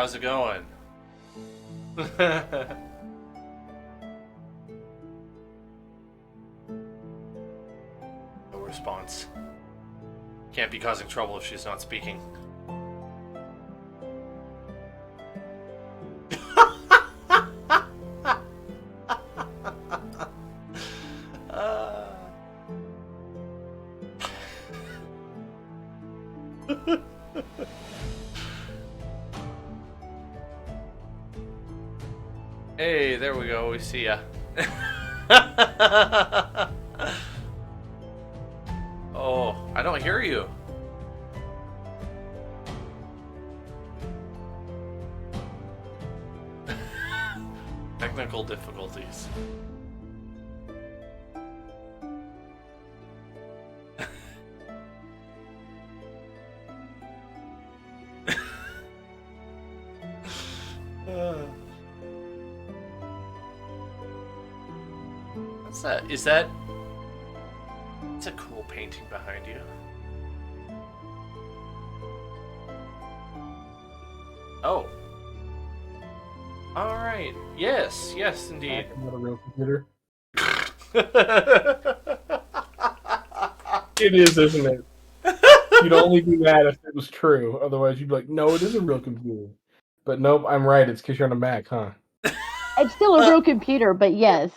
How's it going? No response. Can't be causing trouble if she's not speaking. Hey, there we go. We see ya. Oh, I don't hear you. Technical difficulties. What's that? Is that... It's a cool painting behind you. Oh. Alright. Yes, yes, indeed. Not a real computer. It is, isn't it? You'd only do that if it was true. Otherwise, you'd be like, no, it is a real computer. But nope, I'm right. It's because you're on a Mac, huh? It's still a real computer, but yes.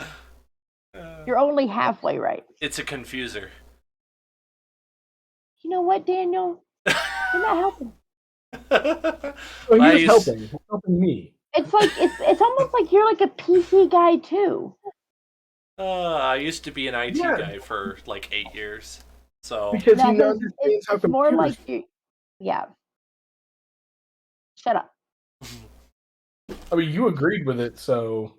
You're only halfway right. It's a confuser. You know what, Daniel? You're not helping. Well, he was helping. He's helping me. It's like it's almost like you're like a PC guy too. I used to be an IT guy for like 8 years. So because he understands how it's more computers... like you. Yeah. Shut up. I mean, you agreed with it, so...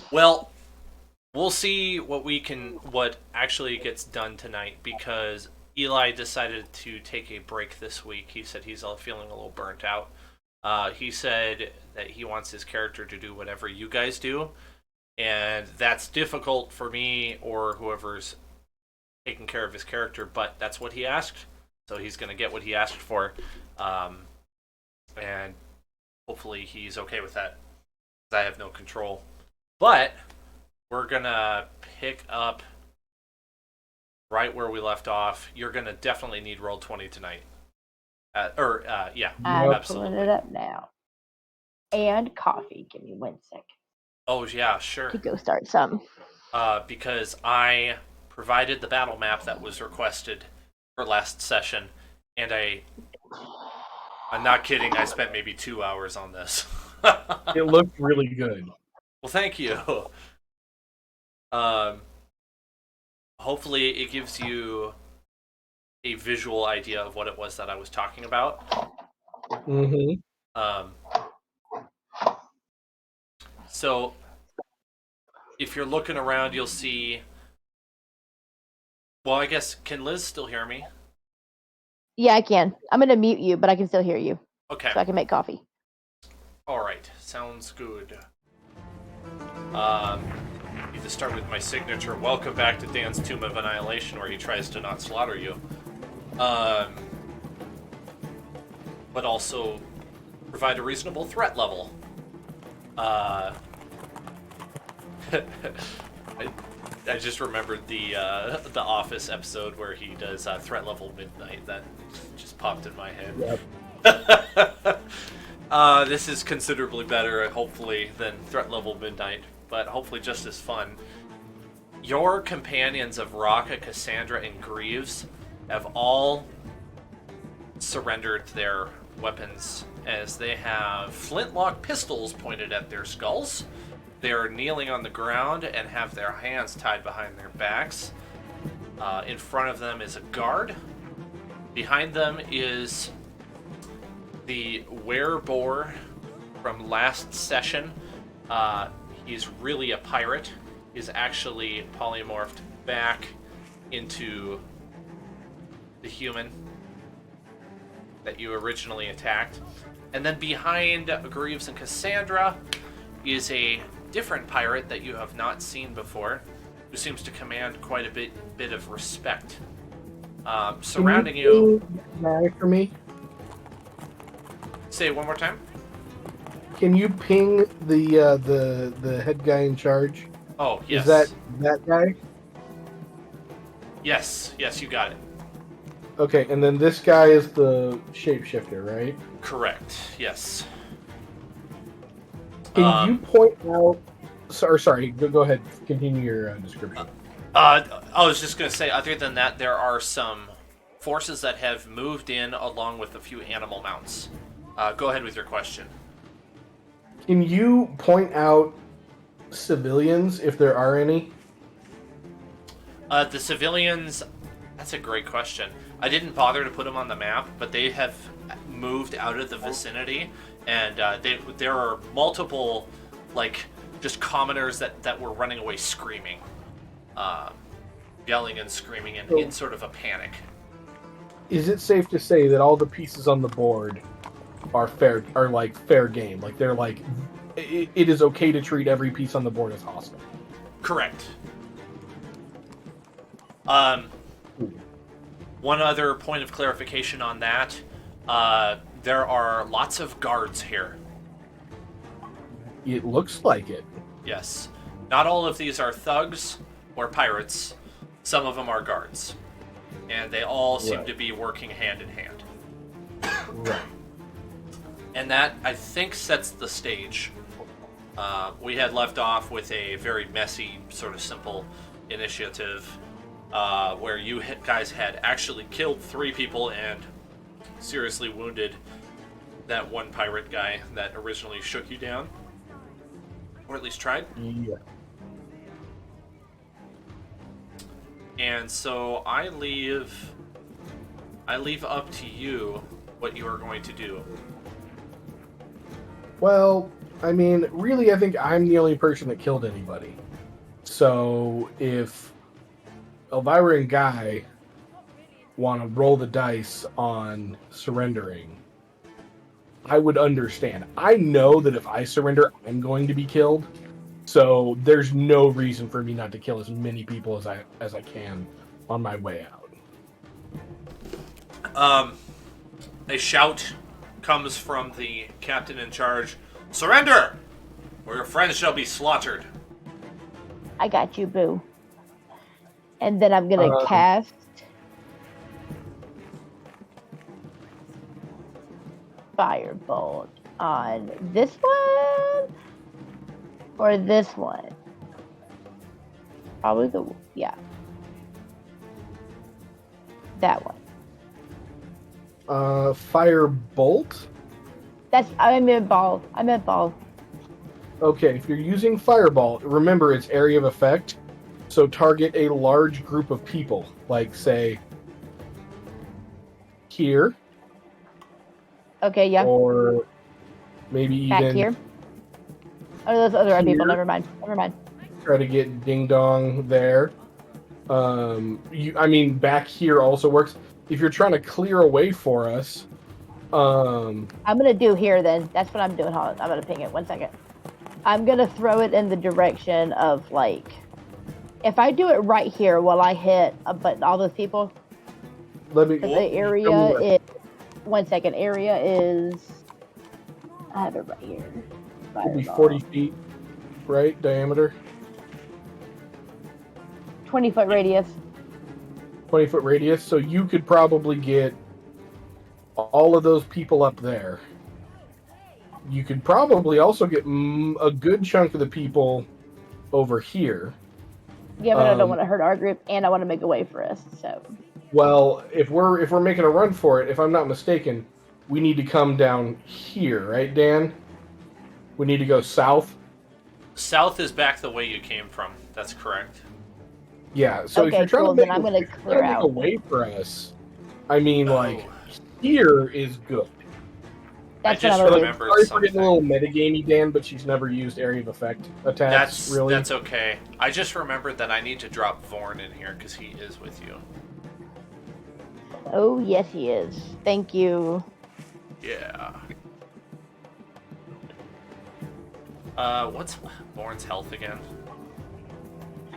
Well, we'll see what actually gets done tonight, because Eli decided to take a break this week. He said he's feeling a little burnt out. He said that he wants his character to do whatever you guys do, and that's difficult for me or whoever's taking care of his character, but that's what he asked, so he's going to get what he asked for, and hopefully he's okay with that. I have no control. But we're going to pick up right where we left off. You're going to definitely need Roll20 tonight. Yeah, I'm absolutely. pulling it up now. And coffee. Give me 1 second. Oh, yeah, sure. To go start some. Because I provided the battle map that was requested for last session, and I'm not kidding, I spent maybe 2 hours on this. It looked really good. Well, thank you. Hopefully it gives you a visual idea of what it was that I was talking about. Mm-hmm. So, if you're looking around, you'll see... Well, I guess, can Liz still hear me? Yeah, I can. I'm going to mute you, but I can still hear you. Okay. So I can make coffee. Alright, sounds good. Need to start with my signature. Welcome back to Dan's Tomb of Annihilation, where he tries to not slaughter you. But also provide a reasonable threat level. I just remembered the Office episode where he does threat level midnight. That just popped in my head. Yep. This is considerably better, hopefully, than threat level midnight, but hopefully just as fun. Your companions of Raka, Cassandra, and Greaves have all surrendered their weapons, as they have flintlock pistols pointed at their skulls. They are kneeling on the ground and have their hands tied behind their backs. In front of them is a guard. Behind them is the werebore from last session. He's really a pirate. He's actually polymorphed back into the human that you originally attacked. And then behind Greaves and Cassandra is a different pirate that you have not seen before, who seems to command quite a bit of respect. Surrounding you. Ping for me? Say it one more time. Can you ping the head guy in charge? Oh, yes. Is that guy? Yes, you got it. Okay, and then this guy is the shapeshifter, right? Correct, yes. Can you point out... Sorry, go ahead. Continue your description. I was just going to say, other than that, there are some forces that have moved in along with a few animal mounts. Go ahead with your question. Can you point out civilians, if there are any? The civilians, that's a great question. I didn't bother to put them on the map, but they have moved out of the vicinity, and there are multiple, like, just commoners that were running away screaming. Yelling and screaming in sort of a panic. Is it safe to say that all the pieces on the board are fair game? Like, they're like, it is okay to treat every piece on the board as hostile? Correct. One other point of clarification on that, there are lots of guards here. It looks like it. Yes. Not all of these are thugs or pirates. Some of them are guards. And they all seem to be working hand in hand. Right. And that, I think, sets the stage. We had left off with a very messy, sort of simple initiative where you guys had actually killed 3 people and seriously wounded that one pirate guy that originally shook you down. Or at least tried. Yeah. And so I leave up to you what you are going to do. Well, I mean, really, I think I'm the only person that killed anybody. So if Elvira and Guy want to roll the dice on surrendering, I would understand. I know that if I surrender, I'm going to be killed. So there's no reason for me not to kill as many people as I can on my way out. A shout comes from the captain in charge. Surrender, or your friends shall be slaughtered. I got you, boo. And then I'm gonna cast Firebolt on this one or this one. Probably that one. Firebolt? I meant ball. Okay, if you're using Fireball, remember it's area of effect, so target a large group of people, like, say, here. Okay, yeah. Or maybe Back even... here. Oh, those other here. people, never mind. Try to get Ding Dong there. Back here also works. If you're trying to clear away for us... I'm gonna do here then. That's what I'm doing. Hold on. I'm gonna ping it. 1 second. I'm gonna throw it in the direction of, like, if I do it right here, will I hit all those people? The area is 1 second. Area is, I have it right here. It'd be 40 feet, right? Diameter. 20-foot radius. 20-foot radius. So you could probably get all of those people up there. You could probably also get a good chunk of the people over here. Yeah, but I don't want to hurt our group, and I want to make a way for us. So. Well, if we're making a run for it, if I'm not mistaken, we need to come down here, right, Dan? We need to go south. South is back the way you came from. That's correct. Yeah. So okay, if you're trying cool, to make, then I'm gonna clear out a way for us, I mean, like, here is good. That's I just what I'm remembered Sorry for something. getting a little metagamey, Dan, but she's never used area of effect attacks, really. That's okay. I just remembered that I need to drop Vorn in here because he is with you. Oh, yes, he is. Thank you. Yeah. What's Vorn's health again?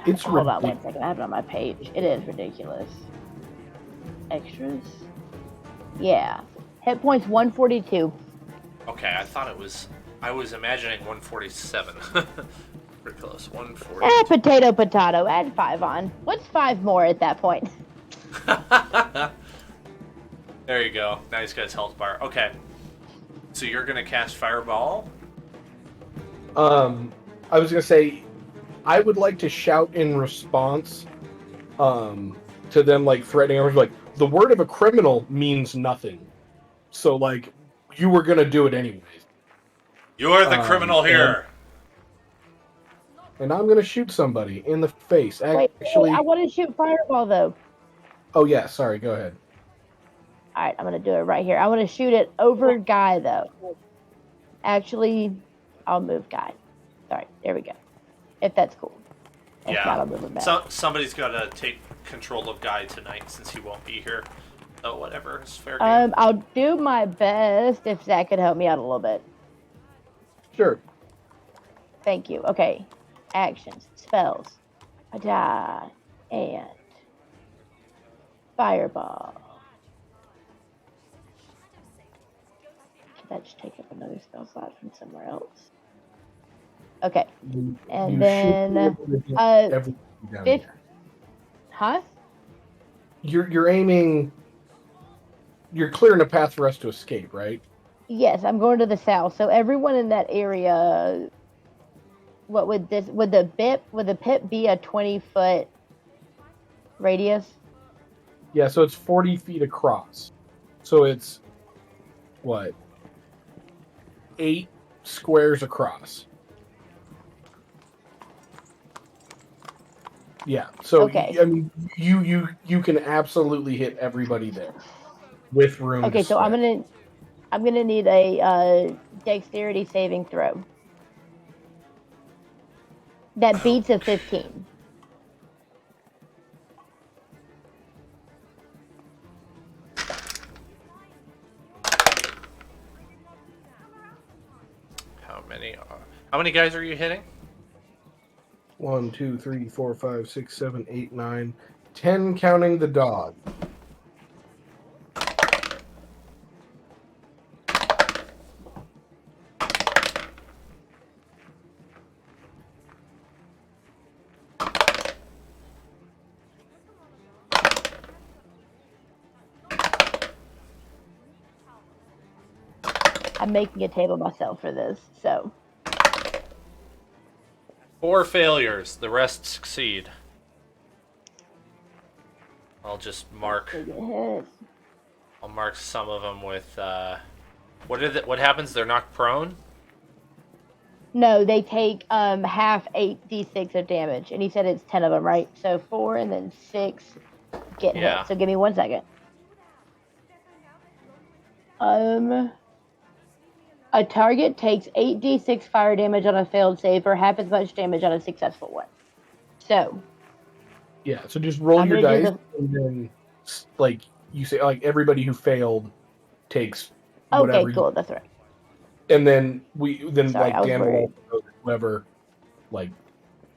It's Hold on ridiculous. 1 second. I have it on my page. It is ridiculous. extras. Yeah. Hit points 142. Okay, I thought it was. I was imagining 147. Pretty close. 140. Potato. Add 5 on. What's 5 more at that point? There you go. Nice guy's health bar. Okay. So you're gonna cast Fireball? I was gonna say, I would like to shout in response, to them like threatening. I was like, the word of a criminal means nothing. So like, you were gonna do it anyways. You're the criminal here. And I'm gonna shoot somebody in the face. Wait, Actually, I want to shoot Fireball though. oh yeah, sorry. Go ahead. All right, I'm gonna do it right here. I want to shoot it over Guy though. Actually, I'll move Guy. Sorry, there we go. If that's cool. If not, I'll move him back. So somebody's got to take control of Guy tonight since he won't be here. So whatever, it's fair game. I'll do my best if Zach could help me out a little bit. Sure. Thank you. Okay. Actions, spells, a die, and Fireball. Can I just take up another spell slot from somewhere else? Okay. And then huh? You're aiming. You're clearing a path for us to escape, right? Yes, I'm going to the south. So everyone in that area. What would this? Would the pit be a 20-foot radius? Yeah, so it's 40 feet across. So it's what? 8 squares across. Yeah. So okay. I mean, you can absolutely hit everybody there with room. Okay, so I'm gonna need a dexterity saving throw that beats a 15. How many guys are you hitting? 1, 2, 3, 4, 5, 6, 7, 8, 9, 10, counting the dog. I'm making a table myself for this, so. 4 failures. The rest succeed. I'll just mark. I'll mark some of them with. What happens? They're knocked prone. No, they take half 8d6 of damage, and he said it's 10 of them, right? So 4 and then 6 get hit. So give me 1 second. A target takes 8d6 fire damage on a failed save, or half as much damage on a successful one. So. Yeah. So just roll your dice, and then like you say, like everybody who failed takes. Okay, cool. That's right. And then Dan, whoever like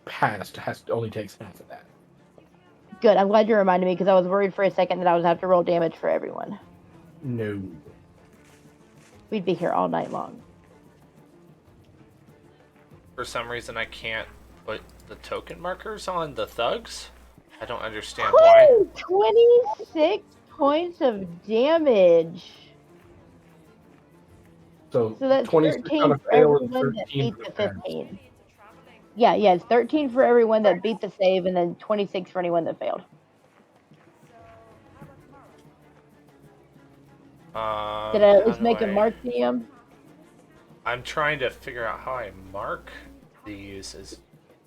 passed only takes half of that. Good. I'm glad you reminded me because I was worried for a second that I would have to roll damage for everyone. No. We'd be here all night long. For some reason, I can't put the token markers on the thugs. I don't understand why. 26 points of damage. So that's 13 for everyone that beat the 15. Yeah, it's 13 for everyone that beat the save, and then 26 for anyone that failed. Did I at least make a mark to him? I'm trying to figure out how I mark these as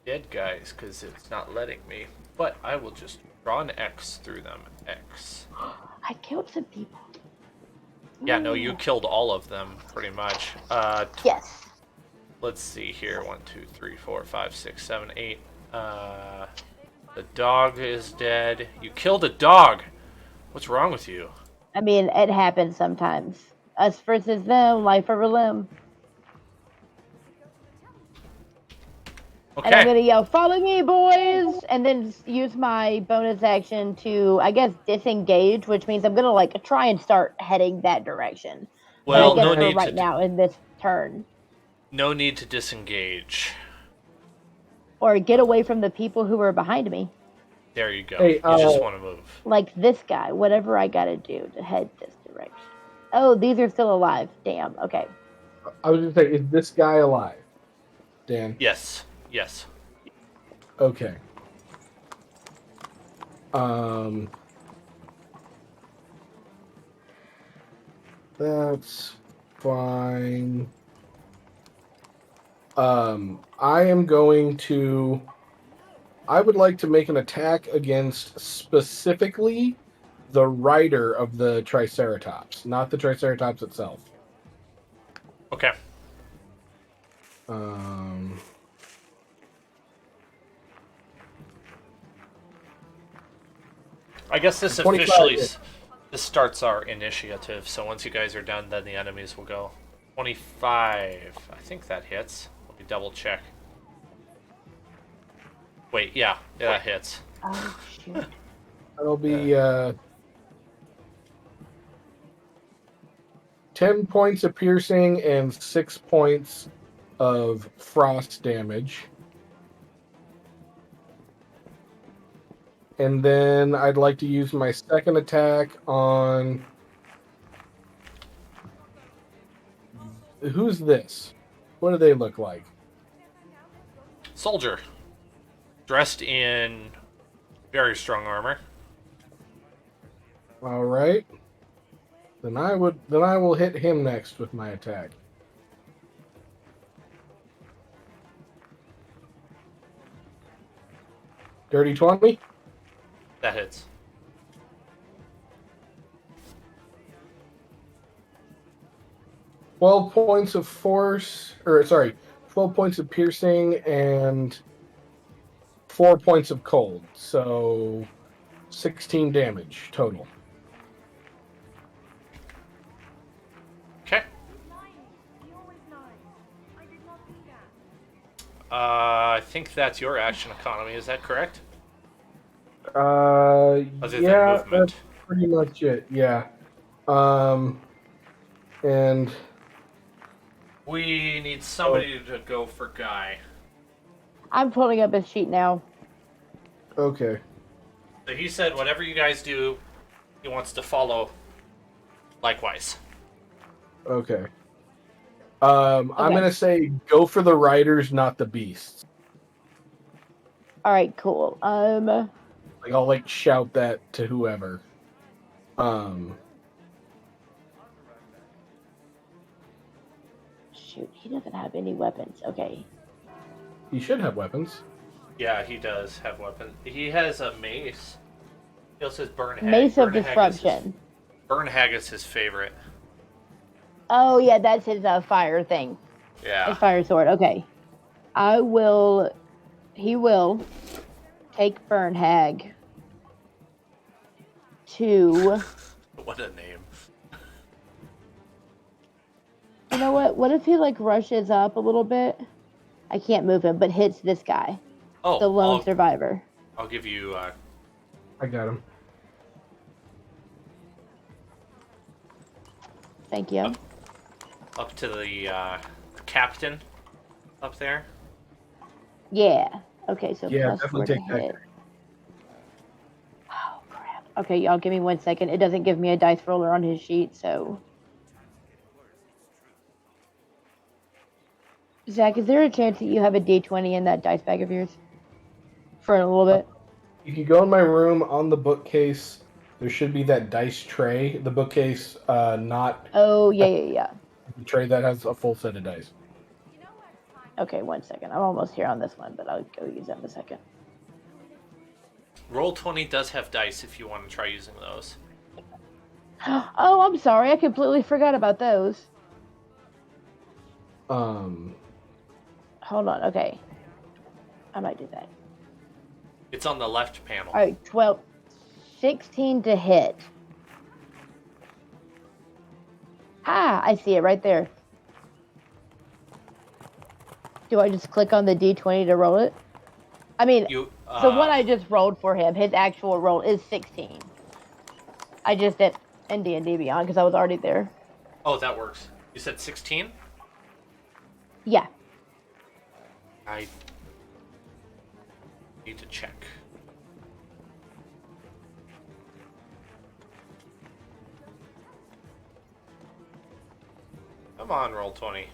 dead guys because it's not letting me. But I will just draw an X through them. X. I killed some people. Yeah, no, you killed all of them, pretty much. Yes. Let's see here. 1, 2, 3, 4, 5, 6, 7, 8. The dog is dead. You killed a dog! What's wrong with you? I mean, it happens sometimes. Us versus them, life over limb. And I'm Okay. gonna yell, "Follow me, boys!" And then use my bonus action to, I guess, disengage, which means I'm gonna like try and start heading that direction. But I Well, guess no Okay. for need right now in this turn, no need to disengage. or get away from the people who are behind me, There you go. Hey, You just want to move. like this guy. Whatever I gotta do to head this direction. Oh, these are still alive. Damn. Okay. I was gonna say, is this guy alive, Dan? Yes. Yes. Okay. Um, that's fine. I am going to. I would like to make an attack against specifically the rider of the Triceratops, not the Triceratops itself. Okay. Um, I guess this 25 officially hits. this starts our initiative. So once you guys are done, then the enemies will go. 25. I think that hits. Let me double check. Wait, yeah, that hits. Oh shoot. That'll be 10 points of piercing and 6 points of frost damage. And then I'd like to use my second attack on. Who's this? What do they look like? Soldier. Dressed in very strong armor. All right. Then I will hit him next with my attack. Dirty 20. That hits. Twelve points of force, or sorry, 12 points of piercing and 4 points of cold. So 16 damage total. Okay. I think that's your action economy. Is that correct? Other than Yeah, movement. that's pretty much it. Yeah. And We need somebody to go for Guy. I'm pulling up his sheet now. okay. So he said whatever you guys do, he wants to follow likewise. Okay. Okay. I'm gonna say go for the riders, not the beasts. All right, cool. Like I'll like shout that to whoever. Shoot, he doesn't have any weapons. Okay. He should have weapons. Yeah, he does have weapons. He has a mace. He also has burn hag. Mace of Burn hag is Disruption. Burn hag is his favorite. Oh yeah, that's his fire thing. Yeah. His fire sword. Okay. He will take Burn Hag to. What a name. You know what? What if he like rushes up a little bit? I can't move him, but hits this guy, Oh, the lone survivor. I'll give you. I got him. Thank you. Up to the captain up there. Yeah. Okay, so Yeah, plus 4 definitely to take that hit. Oh crap. Okay, y'all give me 1 second. It doesn't give me a dice roller on his sheet, so. Zach, is there a chance that you have a D20 in that dice bag of yours? For a little bit? You can go in my room on the bookcase. There should be that dice tray. The bookcase, not Oh, yeah. the tray that has a full set of dice. Okay, 1 second. I'm almost here on this one, but I'll go use that in a second. Roll20 does have dice if you want to try using those. Oh, I'm sorry. I completely forgot about those. Hold on. Okay. I might do that. It's on the left panel. All right, 12. 16 to hit. Ah, I see it right there. Do I just click on the D20 to roll it? I mean, the one I just rolled for him, his actual roll is 16. I just did in D&D Beyond because I was already there. Oh, that works. You said 16? Yeah. I need to check. Come on, roll 20.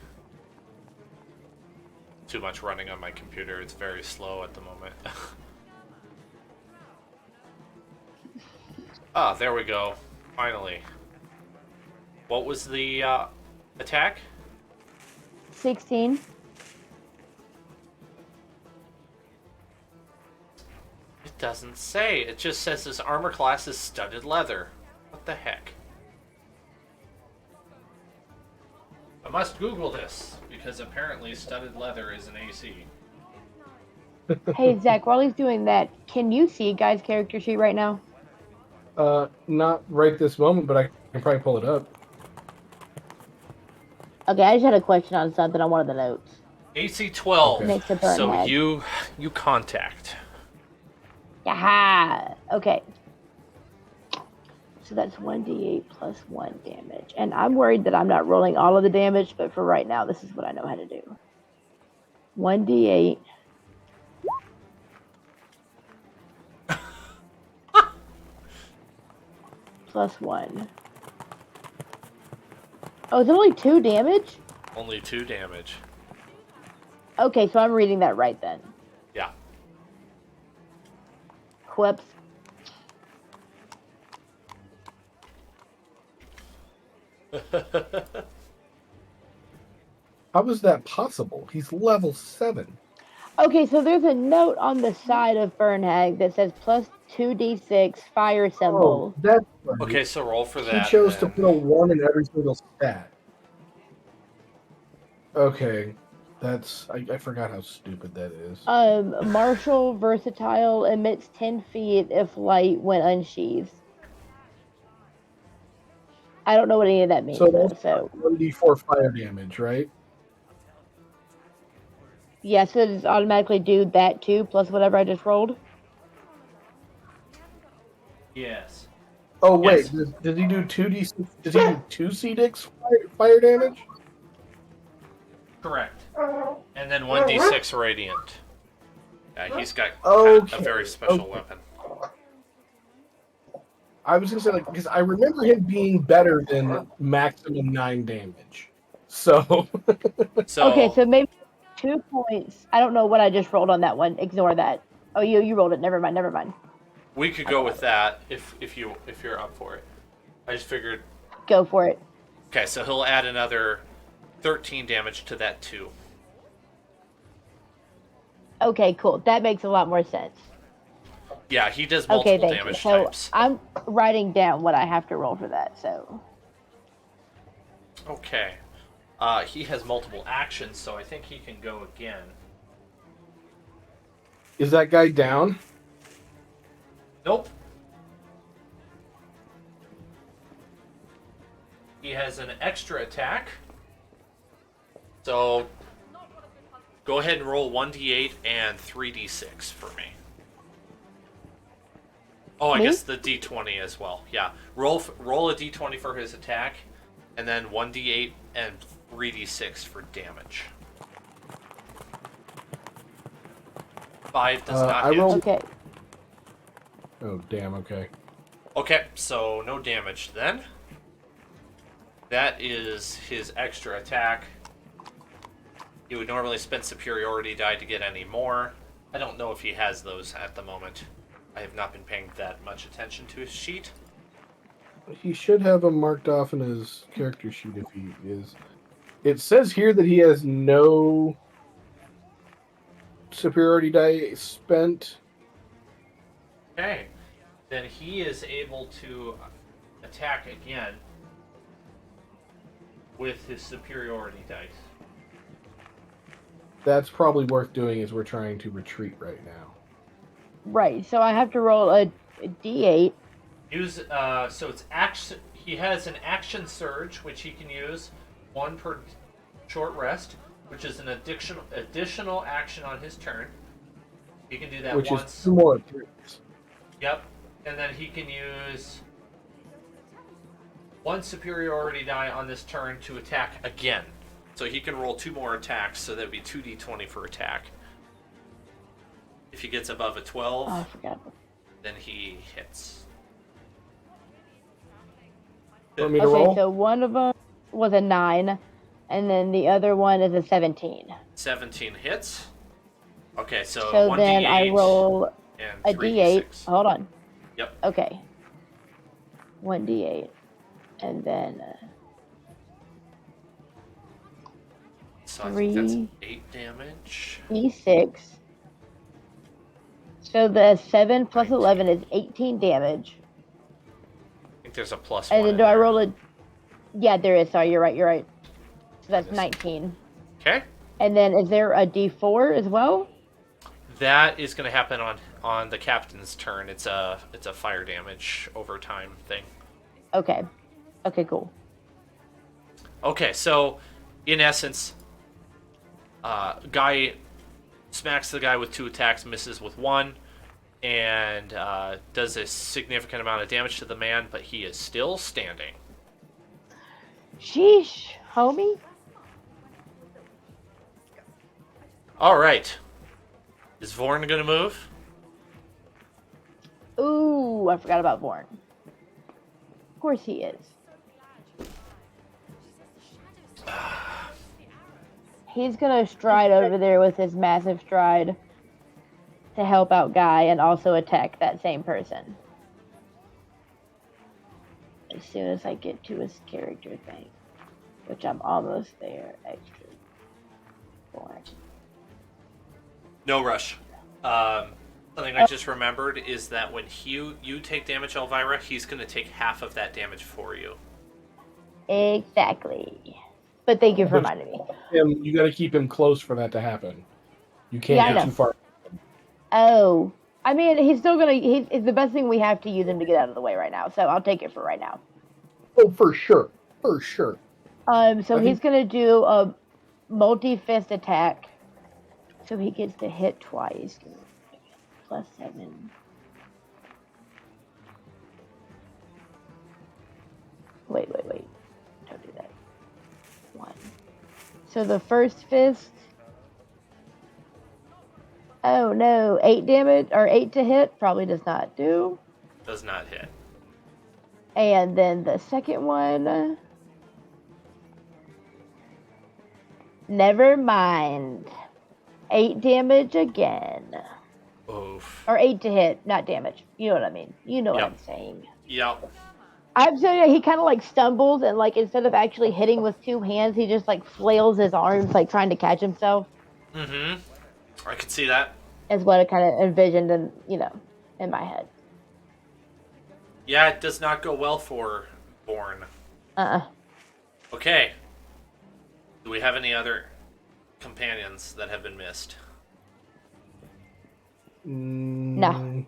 Too much running on my computer. It's very slow at the moment. Ah, there we go. Finally. What was the attack? 16. It doesn't say. It just says his armor class is studded leather. What the heck? I must Google this, because apparently studded leather is an AC. Hey, Zach, while he's doing that, can you see Guy's character sheet right now? Not right this moment, but I can probably pull it up. Okay, I just had a question on something on one of the notes. AC 12. Okay. Next to burn So head. you contact. Yaha! Okay. So that's 1d8 plus 1 damage. And I'm worried that I'm not rolling all of the damage, but for right now, this is what I know how to do. 1d8. Plus 1. Oh, is it only 2 damage? Only 2 damage. Okay, so I'm reading that right then. Yeah. Whoops. How is that possible? He's level 7. Okay, so there's a note on the side of Burnhag that says plus 2d6 fire symbol. Oh, that's right. Okay, so roll for that. He chose then. to put a 1 in every single stat. Okay. That's... I forgot how stupid that is. Martial versatile emits 10 feet if light when unsheathed. I don't know what any of that means. So though, that's so 1d4 fire damage, right? yeah, so it just automatically do that too, plus whatever I just rolled. Yes. Oh, wait. Yes. Did he do 2d6? Does he do 2c6 fire damage? Correct. And then 1d6 radiant. Yeah, he's got Okay, a very special okay. weapon. I was going to say, like, because I remember him being better than maximum 9 damage. So... So, Okay, so maybe 2 points. I don't know what I just rolled on that one. Ignore that. Oh, you rolled it. Never mind. we could go with that if you're up for it. I just figured. Go for it. Okay, so he'll add another 13 damage to that 2. Okay, cool. That makes a lot more sense. Yeah, he does Okay, multiple thank you. damage So types. I'm writing down what I have to roll for that. So Okay. He has multiple actions, so I think he can go again. Is that guy down? Nope. He has an extra attack. So go ahead and roll 1d8 and 3d6 for me. Oh, I Me? guess the d20 as well. Yeah. Roll a d20 for his attack, and then 1d8 and 3d6 for damage. 5 does not I hit. rolled- okay. Oh, damn, okay. Okay, so no damage then. That is his extra attack. He would normally spend superiority die to get any more. I don't know if he has those at the moment. I have not been paying that much attention to his sheet. He should have them marked off in his character sheet if he is. It says here that he has no superiority die spent. Okay, then he is able to attack again with his superiority dice. That's probably worth doing as we're trying to retreat right now. Right. So I have to roll a d8. Use so it's action. He has an action surge which he can use, 1 per short rest. which is an additional action on his turn. He can do that Which once. is 2 more attacks. Yep. And then he can use 1 superiority die on this turn to attack again. So he can roll 2 more attacks, so that'd be 2d20 for attack. If he gets above a 12, I forgot. then he hits. Want me to Okay, roll? so one of them was a 9, and then the other one is a 17. 17 hits. Okay, so So 1d8 then I roll and a 3d6. d8. Hold on. Yep. Okay. 1d8. And then So I think that's 3 8 damage. d6. So the 7 plus 11 is 18 damage. I think there's a plus And 1 then in do I there. roll a... Yeah, there is. Sorry, you're right. So that's Yes. 19. Okay. And then is there a d4 as well? That is going to happen on the captain's turn. It's a fire damage over time thing. Okay. Okay, cool. Okay, so in essence, guy smacks the guy with 2 attacks, misses with 1, and does a significant amount of damage to the man, but he is still standing. Sheesh, homie. All right. Is Vorn going to move? Ooh, I forgot about Born. Of course he is. He's gonna stride over there with his massive stride to help out Guy and also attack that same person. As soon as I get to his character thing, which I'm almost there. Extra. Born. No rush. Something I just remembered is that when you take damage, Elvira, he's going to take half of that damage for you. Exactly. But thank you for reminding me. You got to keep him close for that to happen. You can't Yeah, I get know. too far. Oh. I mean, he's still gonna... It's the best thing we have to use him to get out of the way right now, so I'll take it for right now. Oh, for sure. For sure. So he's gonna do a multi-fist attack. So he gets to hit twice. Plus 7. Wait. Don't do that. 1. So the first fist. Oh no, 8 damage, or 8 to hit, probably does not do. Does not hit. And then the second one. Never mind. 8 damage again. Oof. Or 8 to hit, not damage. You know what I mean. You know what Yep. I'm saying. Yep. I'm so yeah, he kind of like stumbles and like instead of actually hitting with 2 hands, he just like flails his arms like trying to catch himself. Mm-hmm. I could see that. Is what I kind of envisioned in in my head. Yeah, it does not go well for Born. Okay. Do we have any other companions that have been missed? No.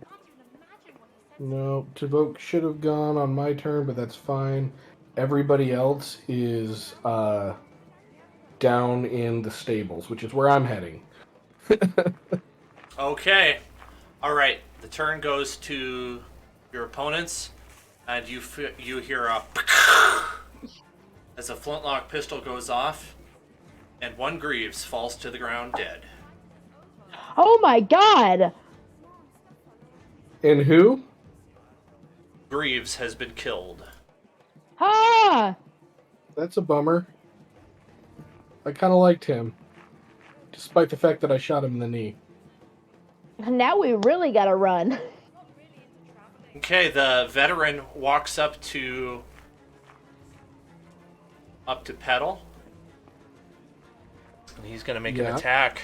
No, Tavok should have gone on my turn, but that's fine. Everybody else is down in the stables, which is where I'm heading. Okay. All right. The turn goes to your opponents, and you hear a as a flintlock pistol goes off, and one Greaves falls to the ground dead. Oh my god! And who? Greaves has been killed. Ah! That's a bummer. I kind of liked him, despite the fact that I shot him in the knee. Now we really gotta run. Okay, the veteran walks up to Petal, and he's gonna make an attack.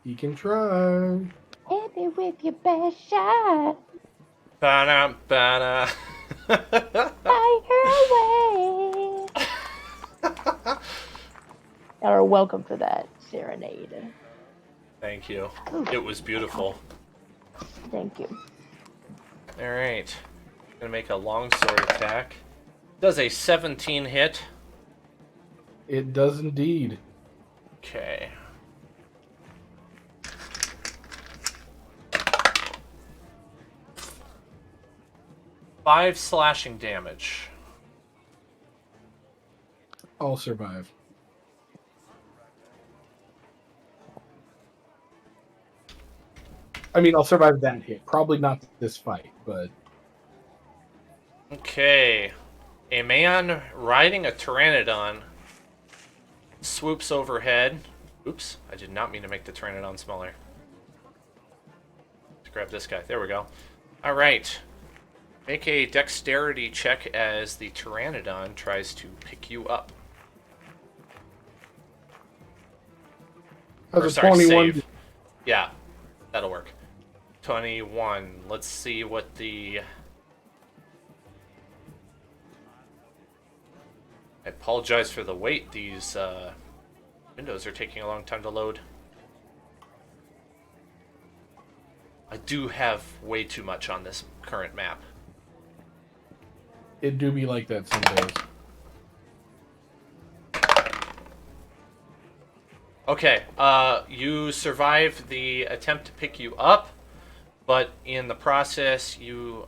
He can try. Hit me with your best shot. Ba-da, ba-da. Fire away. Or welcome for that serenade. Thank you. It was beautiful. Thank you. All right, gonna make a longsword attack. Does a 17 hit? It does indeed. Okay. Five slashing damage. I'll survive. I mean, I'll survive that hit. Probably not this fight, but... Okay. A man riding a pteranodon swoops overhead. Oops, I did not mean to make the pteranodon smaller. Let's grab this guy. There we go. Alright. Make a dexterity check as the pteranodon tries to pick you up. That's a 21. Save. Yeah, that'll work. 21. Let's see what the... I apologize for the wait. These windows are taking a long time to load. I do have way too much on this current map. It do be like that some days. Okay, you survive the attempt to pick you up, but in the process, you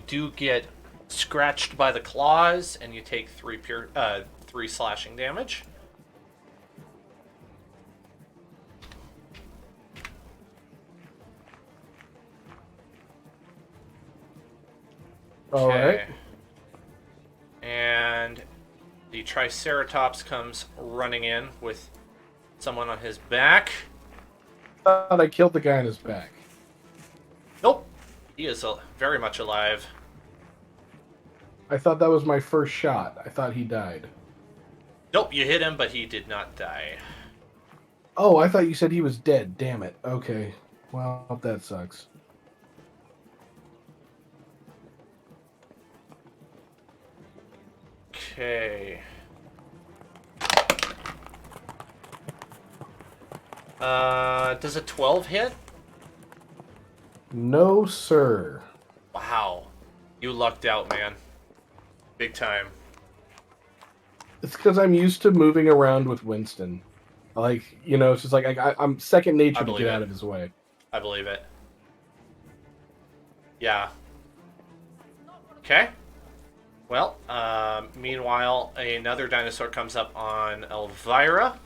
do get scratched by the claws, and you take three slashing damage. All right. And the Triceratops comes running in with someone on his back. Thought I killed the guy on his back. Nope. He is very much alive. I thought that was my first shot. I thought he died. Nope, you hit him, but he did not die. Oh, I thought you said he was dead. Damn it. Okay. Well, that sucks. Okay. Does a 12 hit? No, sir. Wow. You lucked out, man. Big time. It's because I'm used to moving around with Winston. Like, you know, it's just like I'm second nature to get out of his way. I believe it. Yeah. Okay. Well, meanwhile, another dinosaur comes up on Elvira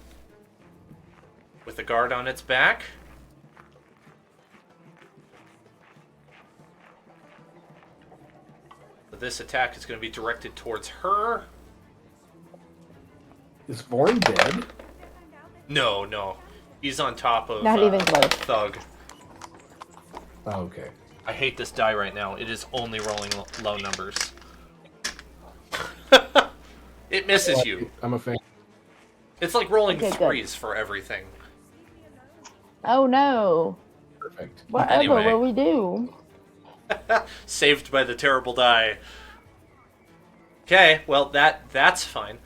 with a guard on its back. This attack is going to be directed towards her. Is Vorn dead? No, no. He's on top of Not even close. Thug. Oh, okay. I hate this die right now. It is only rolling low numbers. It misses you. I'm a fan. It's like rolling Okay, threes for everything. Oh no. Perfect. Whatever Anyway. will we do? Saved by the terrible die. Okay, well that's fine.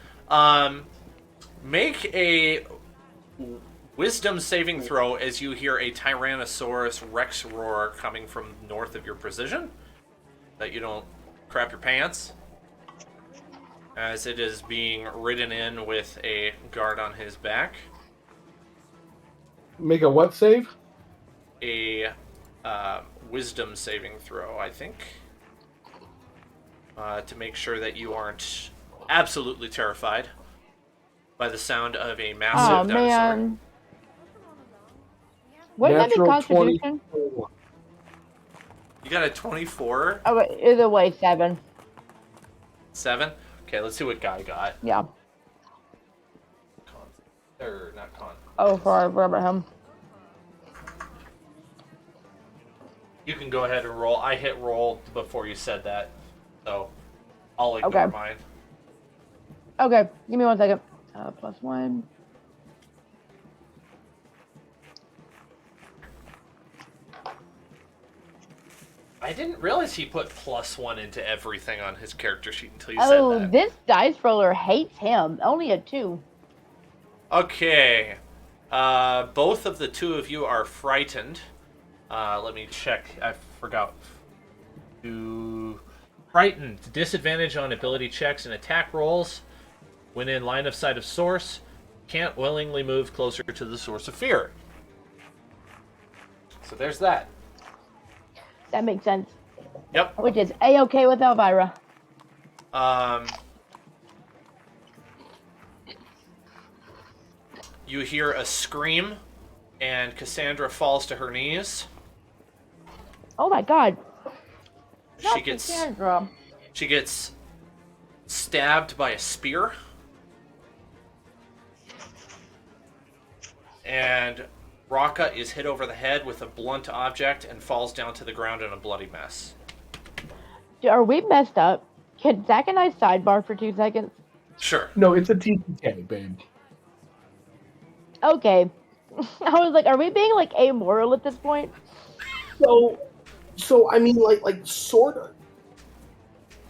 Make a wisdom saving throw as you hear a Tyrannosaurus Rex roar coming from north of your precision. That you don't crap your pants. As it is being ridden in with a guard on his back. Make a what save? A wisdom saving throw, I think. To make sure that you aren't absolutely terrified by the sound of a massive dinosaur. Man. Wouldn't that be Natural Constitution? 24. You got a 24? Oh, wait, either way, 7. 7? Okay, let's see what Guy got. Yeah. Not con. Oh, sorry, Abraham. You can go ahead and roll. I hit roll before you said that, so I'll ignore Okay. mine. Okay, give me 1 second. +1. I didn't realize he put +1 into everything on his character sheet until you said Oh, that. this dice roller hates him. Only a 2. Okay. Both of the two of you are frightened. Let me check. I forgot. Frightened. Disadvantage on ability checks and attack rolls. When in line of sight of source. can't willingly move closer to the source of fear. So there's that. That makes sense. Yep. Which is A-okay with Elvira. You hear a scream, and Cassandra falls to her knees. Oh my god. She gets Cassandra. She gets stabbed by a spear. And Raka is hit over the head with a blunt object and falls down to the ground in a bloody mess. Are we messed up? Can Zach and I sidebar for 2 seconds? Sure. No, it's a TTK, babe. Okay. I was like, are we being like amoral at this point? So I mean, like sort of.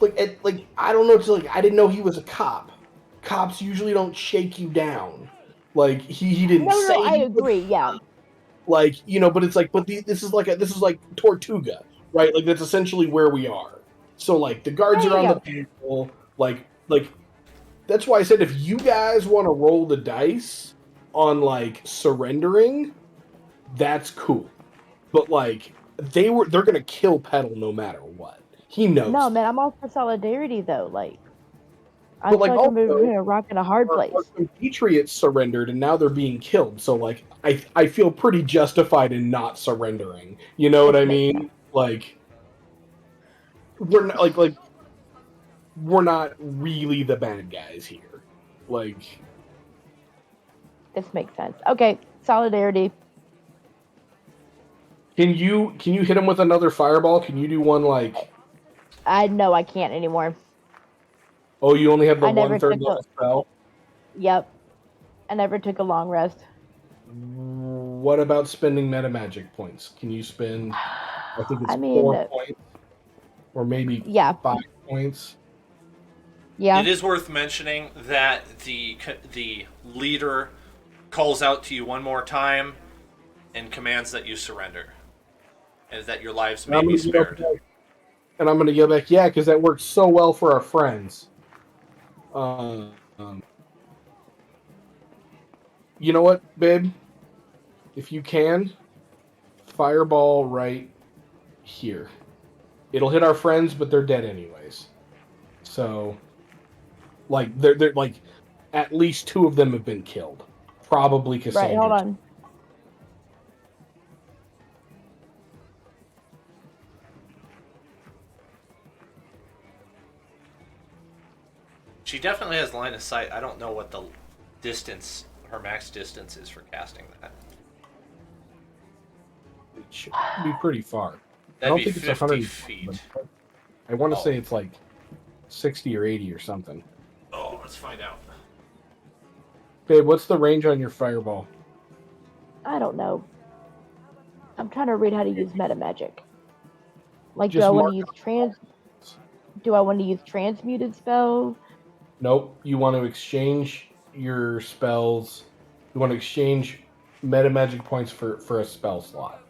Like I don't know. It's like I didn't know he was a cop. Cops usually don't shake you down. Like he didn't say. No, I agree. Yeah. Like but it's like, this is like Tortuga, right? Like that's essentially where we are. So like the guards are on the panel. Like that's why I said if you guys want to roll the dice on like surrendering, that's cool. But like they're gonna kill Petal no matter what. He knows. No, man, I'm all for solidarity though. Like, I But feel like like I'm also, between a rock and a hard place. our compatriots surrendered and now they're being killed. So like I feel pretty justified in not surrendering. You know what I mean? Like we're not like we're not really the bad guys here. Like This makes sense. Okay, solidarity. can you hit him with another fireball? Can you do one like I know I can't anymore. Oh, you only have the I never 1/3 took level spell? Yep. I never took a long rest. What about spending meta magic points? Can you spend I think it's 4 points or maybe 5 points? Yeah. It is worth mentioning that the leader calls out to you one more time and commands that you surrender, and that your lives may be spared. And I'm going to go back, yeah, because that works so well for our friends. You know what, babe? If you can, fireball right here. It'll hit our friends, but they're dead anyways. So, like, they're like, at least 2 of them have been killed. Probably Cassandra. Right, hold on. She definitely has line of sight. I don't know what the distance, her max distance is for casting that. It should be pretty far. That'd I don't be think 50 it's 100 feet. I want to say it's like 60 or 80 or something. Oh, let's find out. Babe, what's the range on your fireball? I don't know. I'm trying to read how to use meta magic. Like, Just do I want to use transmuted spells? Nope. You want to exchange your spells. You want to exchange meta magic points for a spell slot.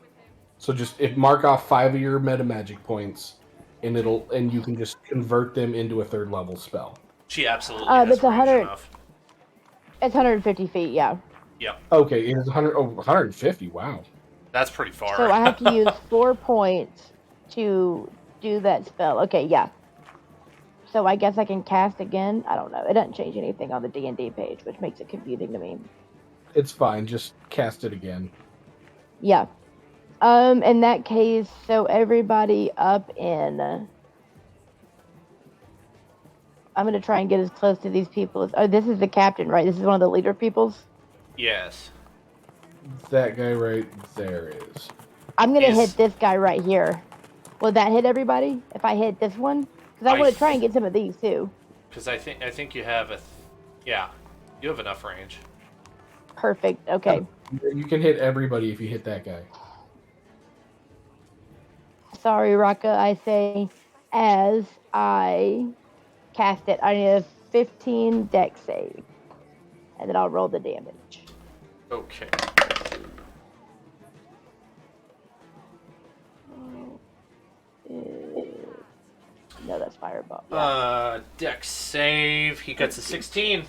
So just mark off 5 of your meta magic points, and you can just convert them into a 3rd level spell. She absolutely has it's range enough. It's 150 feet, yeah. Yep. Okay, it is 150. Wow. That's pretty far. So I have to use 4 points to do that spell. Okay, yeah. So I guess I can cast again. I don't know. It doesn't change anything on the D&D page, which makes it confusing to me. It's fine. Just cast it again. Yeah. In that case, so everybody up in... I'm going to try and get as close to these people as... Oh, this is the captain, right? This is one of the leader peoples? Yes. That guy right there is. I'm going to hit this guy right here. Will that hit everybody if I hit this one? Because I want to try and get some of these too. Because I think you have you have enough range. Perfect. Okay. You can hit everybody if you hit that guy. Sorry, Raka. I say as I cast it. I need a 15 dex save, and then I'll roll the damage. Okay. No, that's fireball. Yeah. Dex save. He gets a 16.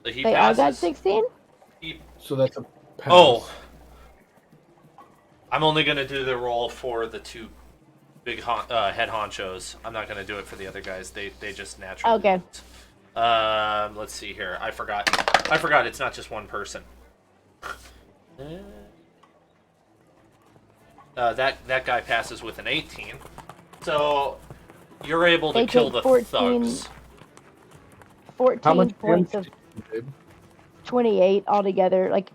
So he They all got passes. 16? So that's a pass. Oh, I'm only gonna do the roll for the two big head honchos. I'm not gonna do it for the other guys. They just naturally. Okay. Let's see here. I forgot. It's not just one person. That guy passes with an 18. So you're able to They kill take the 14 thugs. How 14 much points damage of did you do? 28 altogether, like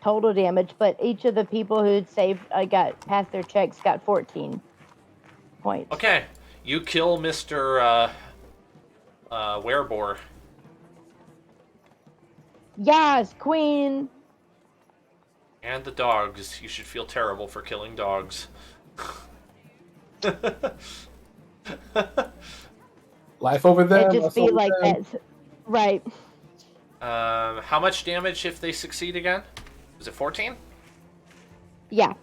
total damage. But each of the people who saved, got passed their checks, got 14 points. Okay, you kill Mr. Werebore. Yes, Queen. And the dogs. You should feel terrible for killing dogs. Life over there. It just muscle be like them. that. Right. How much damage if they succeed again? Was it 14? Yeah.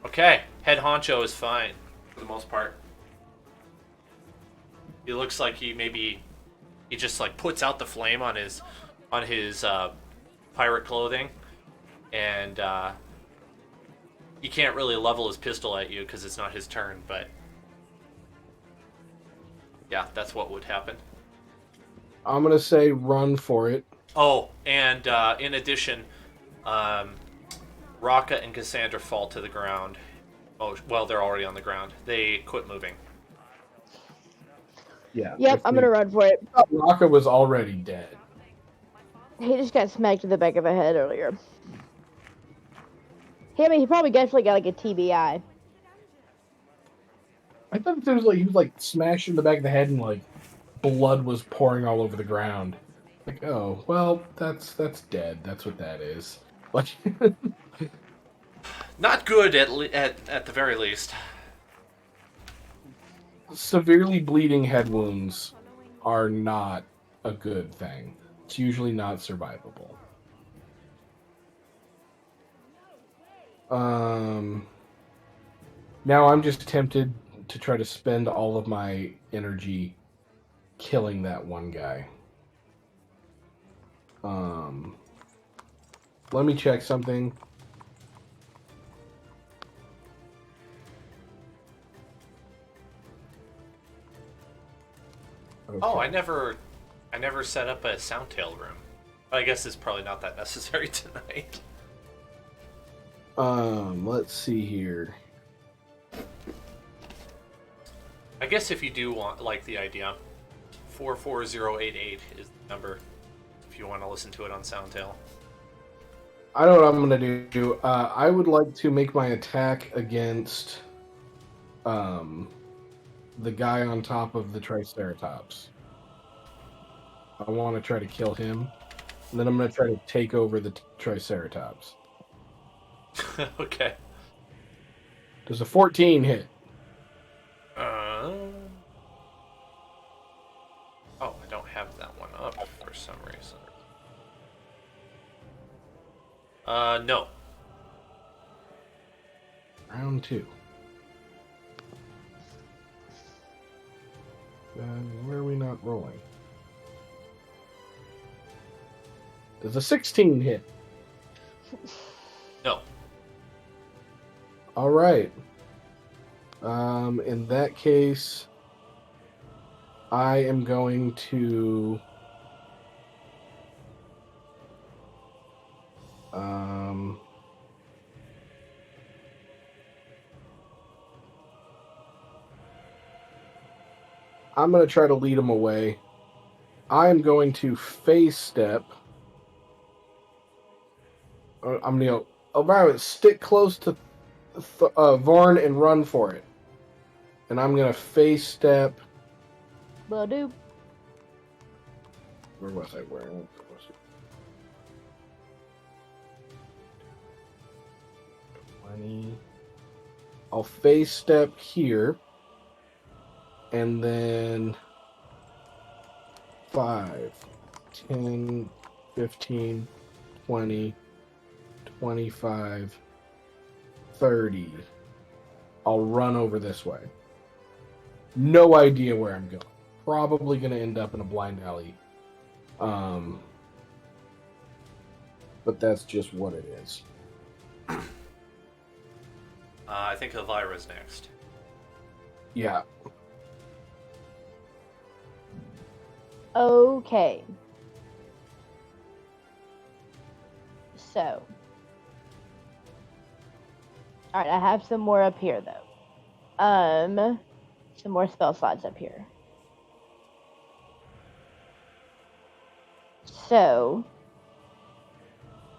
Okay, head honcho is fine for the most part. He looks like he just like puts out the flame on his pirate clothing, and he can't really level his pistol at you because it's not his turn. But yeah, that's what would happen. I'm gonna say run for it. Oh, and in addition, Raka and Cassandra fall to the ground. Oh, well, they're already on the ground. They quit moving. Yeah. Yep, I'm gonna run for it. Raka was already dead. He just got smacked in the back of the head earlier. He probably definitely got like a TBI. I thought it was like he was like smashed in the back of the head and like blood was pouring all over the ground. Like, oh well, that's dead. That's what that is. Like, Not good at the very least. severely bleeding head wounds are not a good thing. It's usually not survivable. Now I'm just tempted to try to spend all of my energy killing that one guy. Let me check something. Okay. Oh, I never set up a soundtail room. I guess it's probably not that necessary tonight. Let's see here. I guess if you do want like the idea, 44088 is the number. If you want to listen to it on Soundtail. I know what I'm gonna do. I would like to make my attack against the guy on top of the Triceratops. I want to try to kill him, and then I'm gonna try to take over the Triceratops. Okay. Does a 14 hit? Oh, I don't have that one up for some reason. No. Round 2. Where are we not rolling? Does a 16 hit? No. All right. In that case, I am going to I'm going to try to lead him away. I am going to phase step. I'm going to Elvira, stick close to Varn and run for it. And I'm going to phase step. Badoo. Where was I? Where was it? 20. I'll phase step here. And then 5, 10, 15, 20, 25, 30. I'll run over this way. No idea where I'm going. Probably going to end up in a blind alley. but that's just what it is. I think Elvira's next. Yeah. Okay. So. Alright, I have some more up here, though. Some more spell slots up here. So,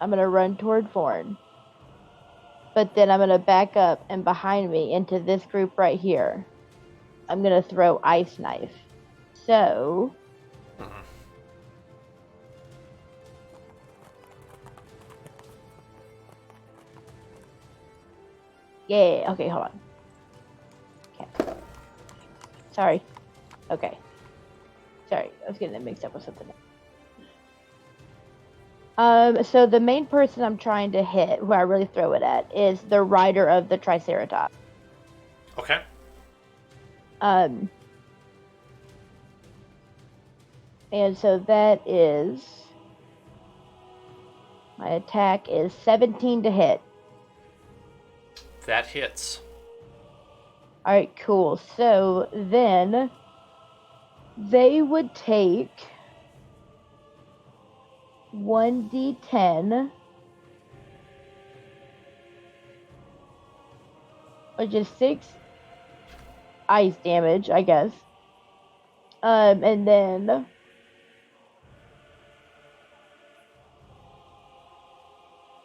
I'm going to run toward Vorn. But then I'm going to back up and behind me into this group right here. I'm going to throw Ice Knife. So... Yeah, okay, hold on. Okay. Sorry. Okay. Sorry, I was getting it mixed up with something else. So the main person I'm trying to hit, who I really throw it at, is the rider of the Triceratops. Okay. And so that is... My attack is 17 to hit. That hits. Alright, cool. So then they would take 1d10, which is 6 ice damage, I guess. And then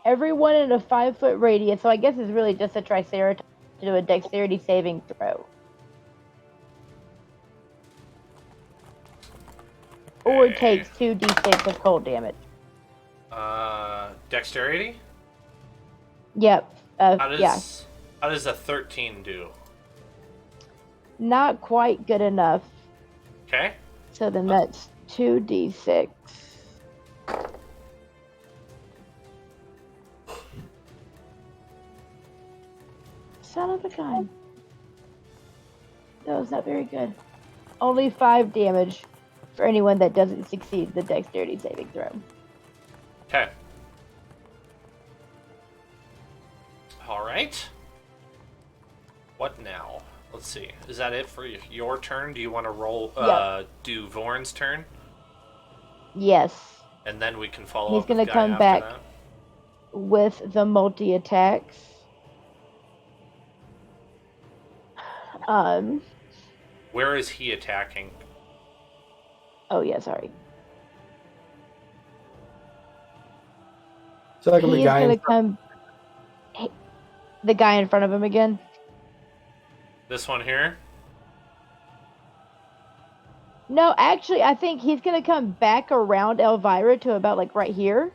everyone in a 5-foot radius, so I guess it's really just a Triceratops, to do a dexterity saving throw. Or takes 2d6 of cold damage. Dexterity? Yep. How Yeah. does a 13 do? Not quite good enough. Okay. So then that's 2d6. Son of a gun. That was not very good. Only 5 damage for anyone that doesn't succeed the dexterity saving throw. Okay. Alright. What now? Let's see. Is that it for your turn? Do you want to roll, do Vorn's turn? Yes. And then we can follow He's up with gonna Guy come after back that? with the multi-attacks. Where is he attacking? Oh, yeah, sorry. So like He the is guy gonna in front- come... The guy in front of him again? This one here? No, actually, I think he's gonna come back around Elvira to about, like, right here.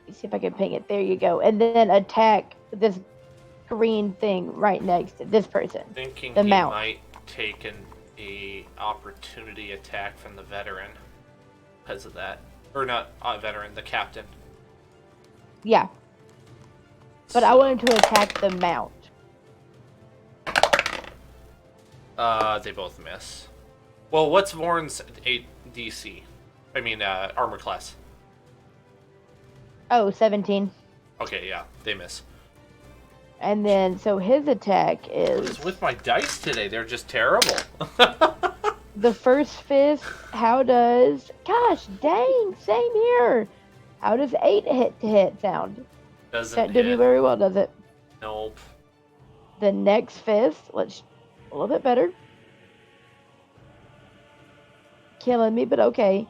Let's see if I can ping it. There you go. And then attack this green thing right next to this person. Thinking the he mount. might take an opportunity attack from the veteran because of that. Or not veteran, the captain. Yeah. But I want him to attack the mount. They both miss. Well, what's Vorn's DC? I mean, armor class. Oh, 17. Okay, yeah, they miss. And then, so his attack What is... is with my dice today? They're just terrible. The first fist, how does... Gosh, dang, same here. How does 8 hit to hit sound? Doesn't That did me hit. very well, does it? Nope. The next fist, let's... A little bit better. Killing me, but okay.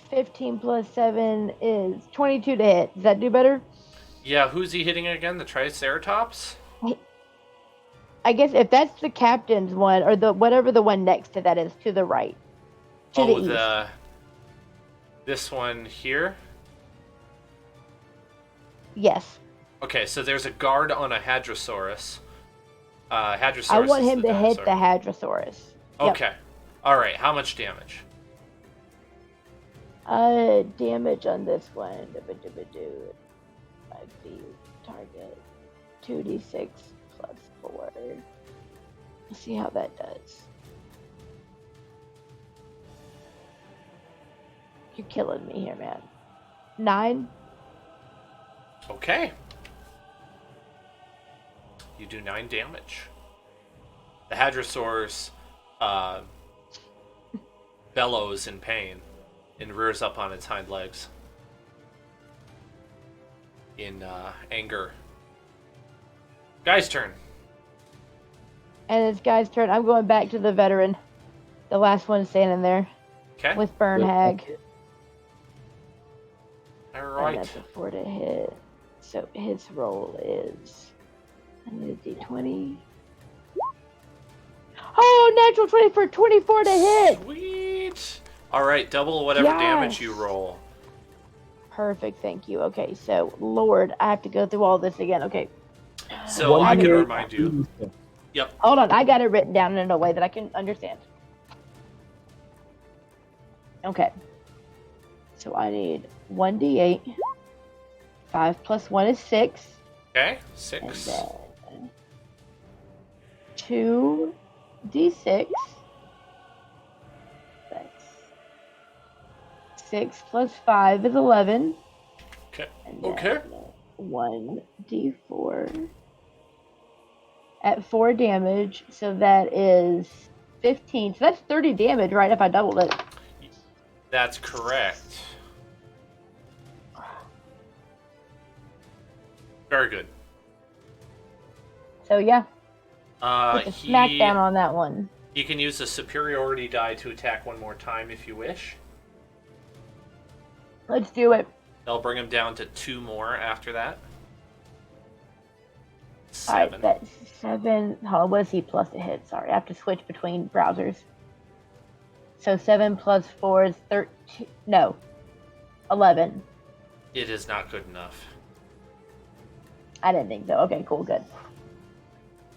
15 plus 7 is 22 to hit. Does that do better? Yeah, who's he hitting again? The Triceratops? I guess if that's the captain's one, or the whatever the one next to that is, to the right. To the east. This one here? Yes. Okay, so there's a guard on a Hadrosaurus. Hadrosaurus I want is him the to hit dinosaur. the Hadrosaurus. Okay. Yep. Alright, how much damage? Damage on this one. 5d target. 2d6 plus 4. Let's see how that does. You're killing me here, man. 9. Okay. You do 9 damage. The Hadrosaurus bellows in pain and rears up on its hind legs in anger. Guy's turn. And it's guy's turn. I'm going back to the veteran. The last one standing there. Okay. With Burn Hag. Alright. And that's a 4 to hit. So his roll is... I need a d20. Oh, natural 20 for 24 to hit! Sweet! Alright, double whatever damage you roll. Perfect, thank you. Okay, so, Lord, I have to go through all this again. Okay. So I can remind you. Yep. Hold on, I got it written down in a way that I can understand. Okay. So I need 1d8. 5 plus 1 is 6. Okay, 6. And then 2d6. That's 6 plus 5 is 11. Okay. And then Okay. 1d4 at 4 damage, so that is 15. So that's 30 damage, right? If I doubled it. That's correct. Very good. So yeah, put the smackdown on that one. You can use the superiority die to attack one more time if you wish. Let's do it. They'll bring him down to 2 more after that. 7. Seven. Alright, that's 7. Hold on, what is he plus a hit? Sorry, I have to switch between browsers. So 7 plus 4 is 13. No, 11. It is not good enough. I didn't think so. Okay, cool, good.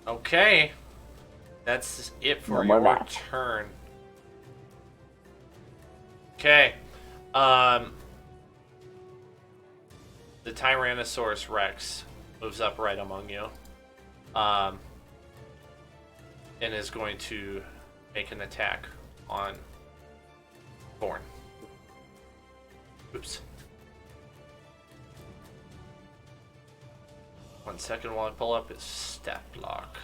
Okay. That's it for No more your math. turn. Okay. The Tyrannosaurus Rex moves up right among you. And is going to make an attack on Born. Oops. 1 second while I pull up his stat block.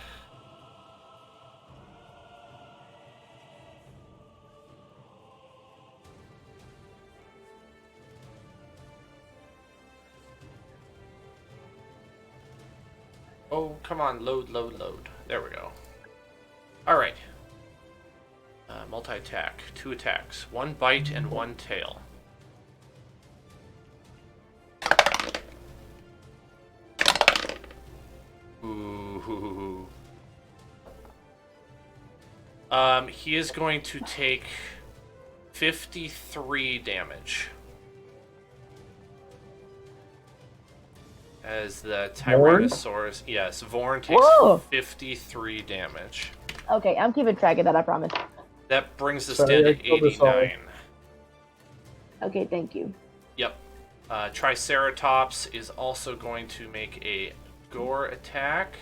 Oh, come on, load. There we go. Alright. Multi-attack. 2 attacks. 1 bite and 1 tail. Ooh. He is going to take 53 damage. As the Tyrannosaurus... Yes, Vorn takes 53 damage. Okay, I'm keeping track of that, I promise. That brings us down to 89. Okay, thank you. Yep. Triceratops is also going to make a gore attack.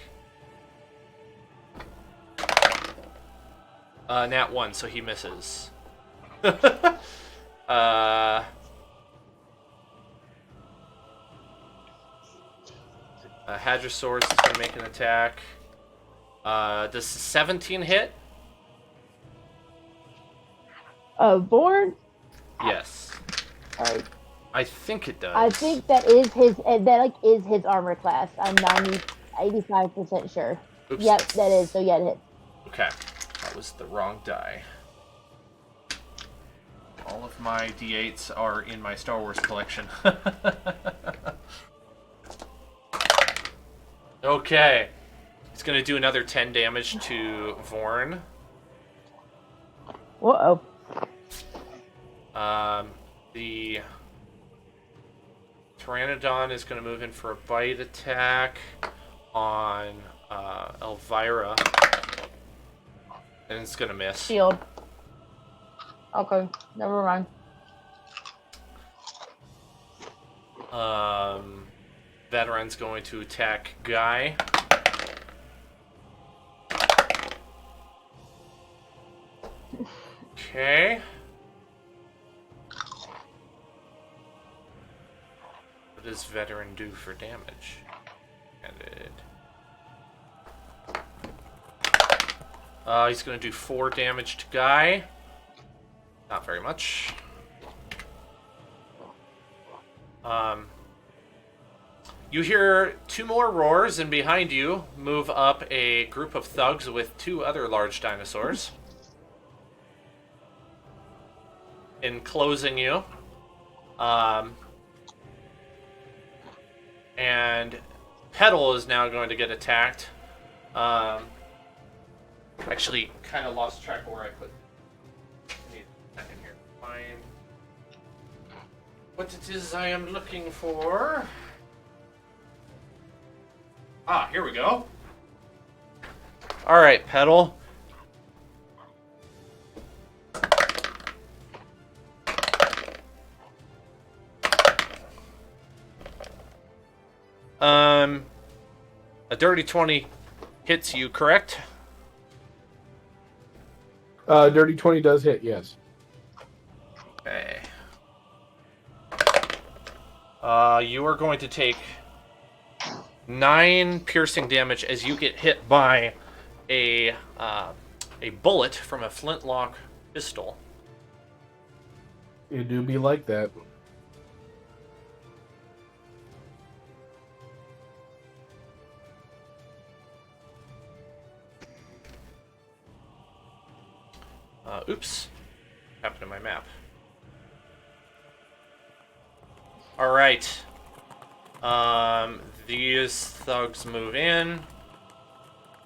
Nat 1, so he misses. Hadrosaurus is going to make an attack. Does 17 hit? Born? Yes. Alright. I think it does. I think that is his armor class. I'm 85% sure. Oops. Yep, that is. So yeah, it hits. Okay. That was the wrong die. All of my D8s are in my Star Wars collection. Okay. It's going to do another 10 damage to Vorn. Uh-oh. The Pteranodon is going to move in for a bite attack on Elvira. And it's going to miss. Shield. Okay, never mind. Veteran's going to attack Guy. Okay. does veteran do for damage? Ended. He's going to do 4 damage to Guy. Not very much. You hear 2 more roars, and behind you move up a group of thugs with 2 other large dinosaurs. Enclosing you. And Petal is now going to get attacked. Actually, kind of lost track of where I put. Need a second here. Find what it is I am looking for. Ah, here we go. All right, Petal. A dirty 20 hits you, correct? Dirty 20 does hit, yes. Okay. You are going to take 9 piercing damage as you get hit by a bullet from a flintlock pistol. It do be like that. Oops. Happened to my map. Alright. These thugs move in.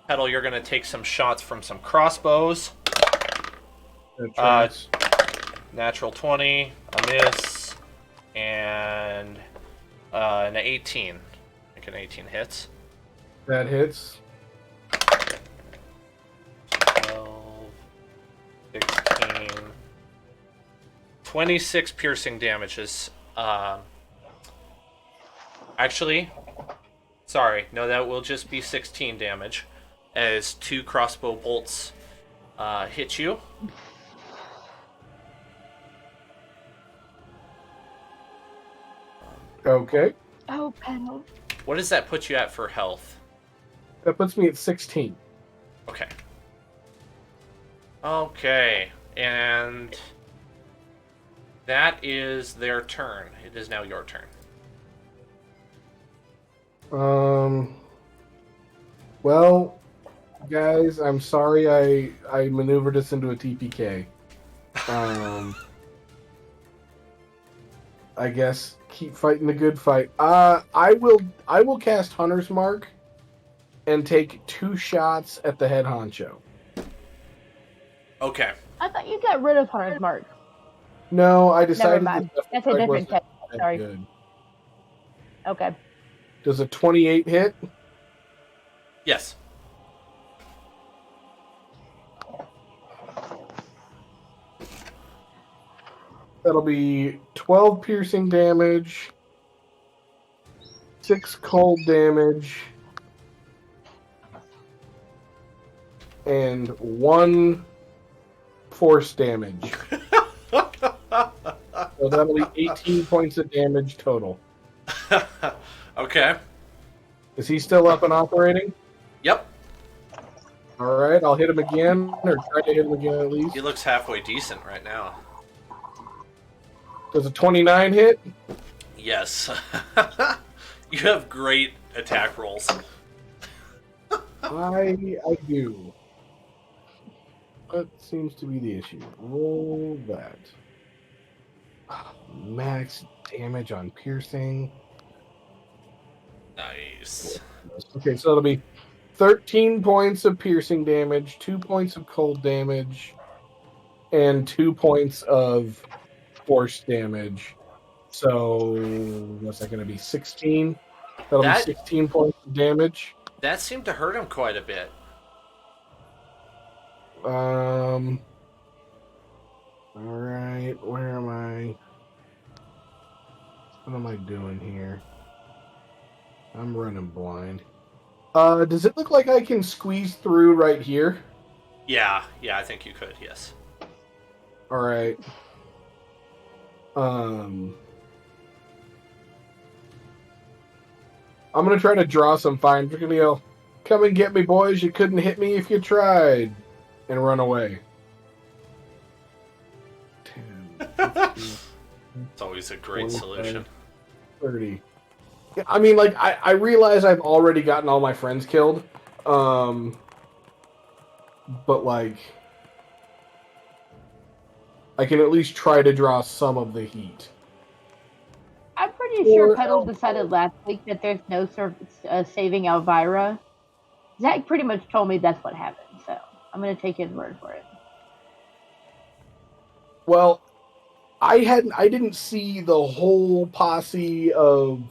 Petal, you're going to take some shots from some crossbows. Natural 20, a miss, and an 18. I think an 18 hits. That hits. 12, 16, 26 piercing damages. Actually, sorry, no, that will just be 16 damage as 2 crossbow bolts hit you. Okay. Oh, Petal. What does that put you at for health? That puts me at 16. Okay. Okay, and that is their turn. It is now your turn. Well, guys, I'm sorry I maneuvered us into a TPK. I guess keep fighting the good fight. I will cast Hunter's Mark and take 2 shots at the head honcho. Okay. I thought you got rid of Hunter's Mark. No, I Never decided mind. that That's a different test. that Sorry. good. Okay. Does a 28 hit? Yes. That'll be 12 piercing damage, 6 cold damage, and 1 force damage. So that'll be 18 points of damage total. Okay. Is he still up and operating? Yep. All right, I'll hit him again, or try to hit him again at least. He looks halfway decent right now. Does a 29 hit? Yes. You have great attack rolls. I do. What seems to be the issue? Roll that. Max damage on piercing. Nice. Okay, so it'll be 13 points of piercing damage, 2 points of cold damage, and 2 points of force damage. So what's that going to be? 16? That'll be 16 points of damage. That seemed to hurt him quite a bit. All right, where am I? What am I doing here? I'm running blind. Does it look like I can squeeze through right here? Yeah, I think you could, yes. All right. I'm gonna try to draw some fine. We're gonna yell, "Come and get me, boys! You couldn't hit me if you tried," and run away. 10, 15, It's always a great solution. 30. Yeah, I mean, like, I realize I've already gotten all my friends killed, but like, I can at least try to draw some of the heat. I'm pretty sure Pedals decided last week that there's no saving Elvira. Zach pretty much told me that's what happened, so I'm going to take his word for it. Well, I didn't see the whole posse of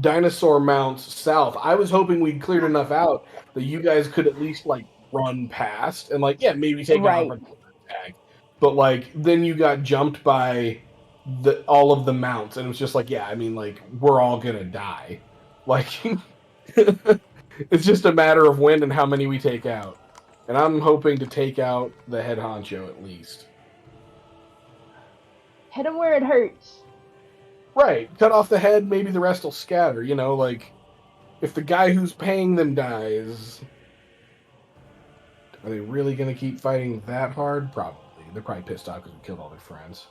dinosaur mounts south. I was hoping we'd cleared enough out that you guys could at least like run past and like, yeah, maybe take an opportunity attack. But like then you got jumped by all of the mounts, and it was just like, yeah, I mean, like, we're all gonna die. Like it's just a matter of when and how many we take out. And I'm hoping to take out the head honcho at least. Hit him where it hurts. Right. Cut off the head, maybe the rest will scatter, you know, like, if the guy who's paying them dies, are they really going to keep fighting that hard? Probably. They're probably pissed off because we killed all their friends.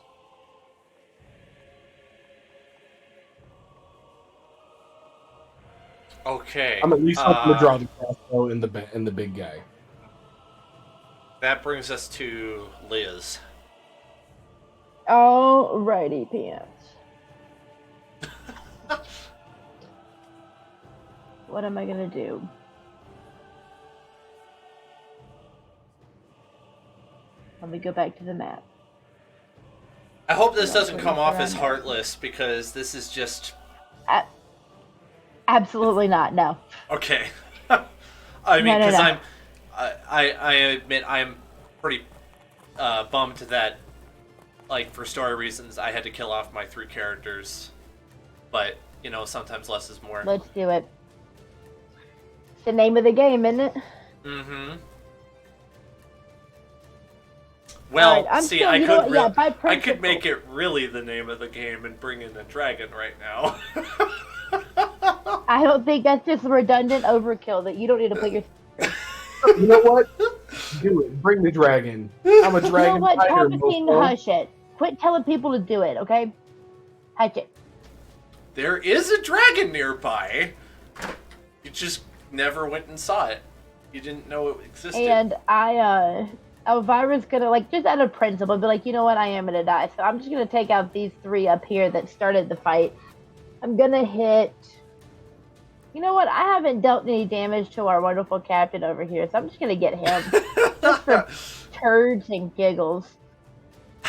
Okay. I'm at least hoping to draw the crossbow in the big guy. That brings us to Liz. Alrighty, pants. What am I gonna do? Let me go back to the map. I hope this doesn't come off as heartless, because this is just... Absolutely not, no. Okay. I mean, because I admit I'm pretty bummed that, like, for story reasons, I had to kill off my 3 characters. But, you know, sometimes less is more. Let's do it. It's the name of the game, isn't it? Mm-hmm. Well, right, see, I could make it really the name of the game and bring in a dragon right now. I don't think that's just redundant overkill that you don't need to put your... You know what? Do it. Bring the dragon. I'm a dragon. You know what? Palpatine, hush it. Quit telling people to do it, okay? Hush it. There is a dragon nearby. You just never went and saw it. You didn't know it existed. And Elvira's gonna, like, just out of principle, be like, you know what? I am gonna die. So I'm just gonna take out these 3 up here that started the fight. I'm gonna hit... You know what? I haven't dealt any damage to our wonderful captain over here, so I'm just gonna get him. Just for turds and giggles.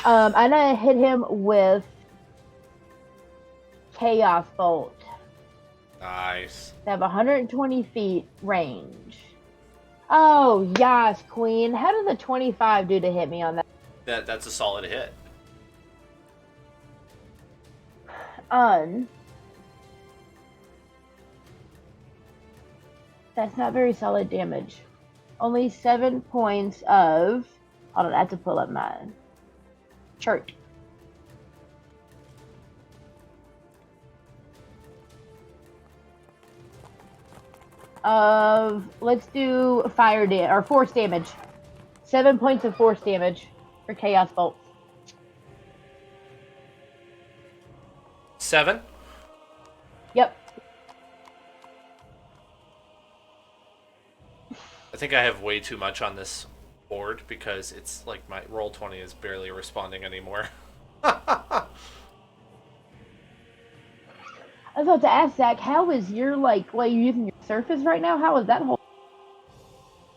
I'm gonna hit him with Chaos Bolt. Nice. They have 120 feet range. Oh, yes, Queen. How did the 25 do to hit me on that? That's a solid hit. That's not very solid damage. Only 7 points of... Hold on, I have to pull up my chart. Let's do fire damage, or force damage. 7 points of force damage for Chaos Bolt. 7? Yep. I think I have way too much on this board because it's like my Roll20 is barely responding anymore. I was about to ask Zach, how is your, like, what you're using your Surface right now? How is that whole...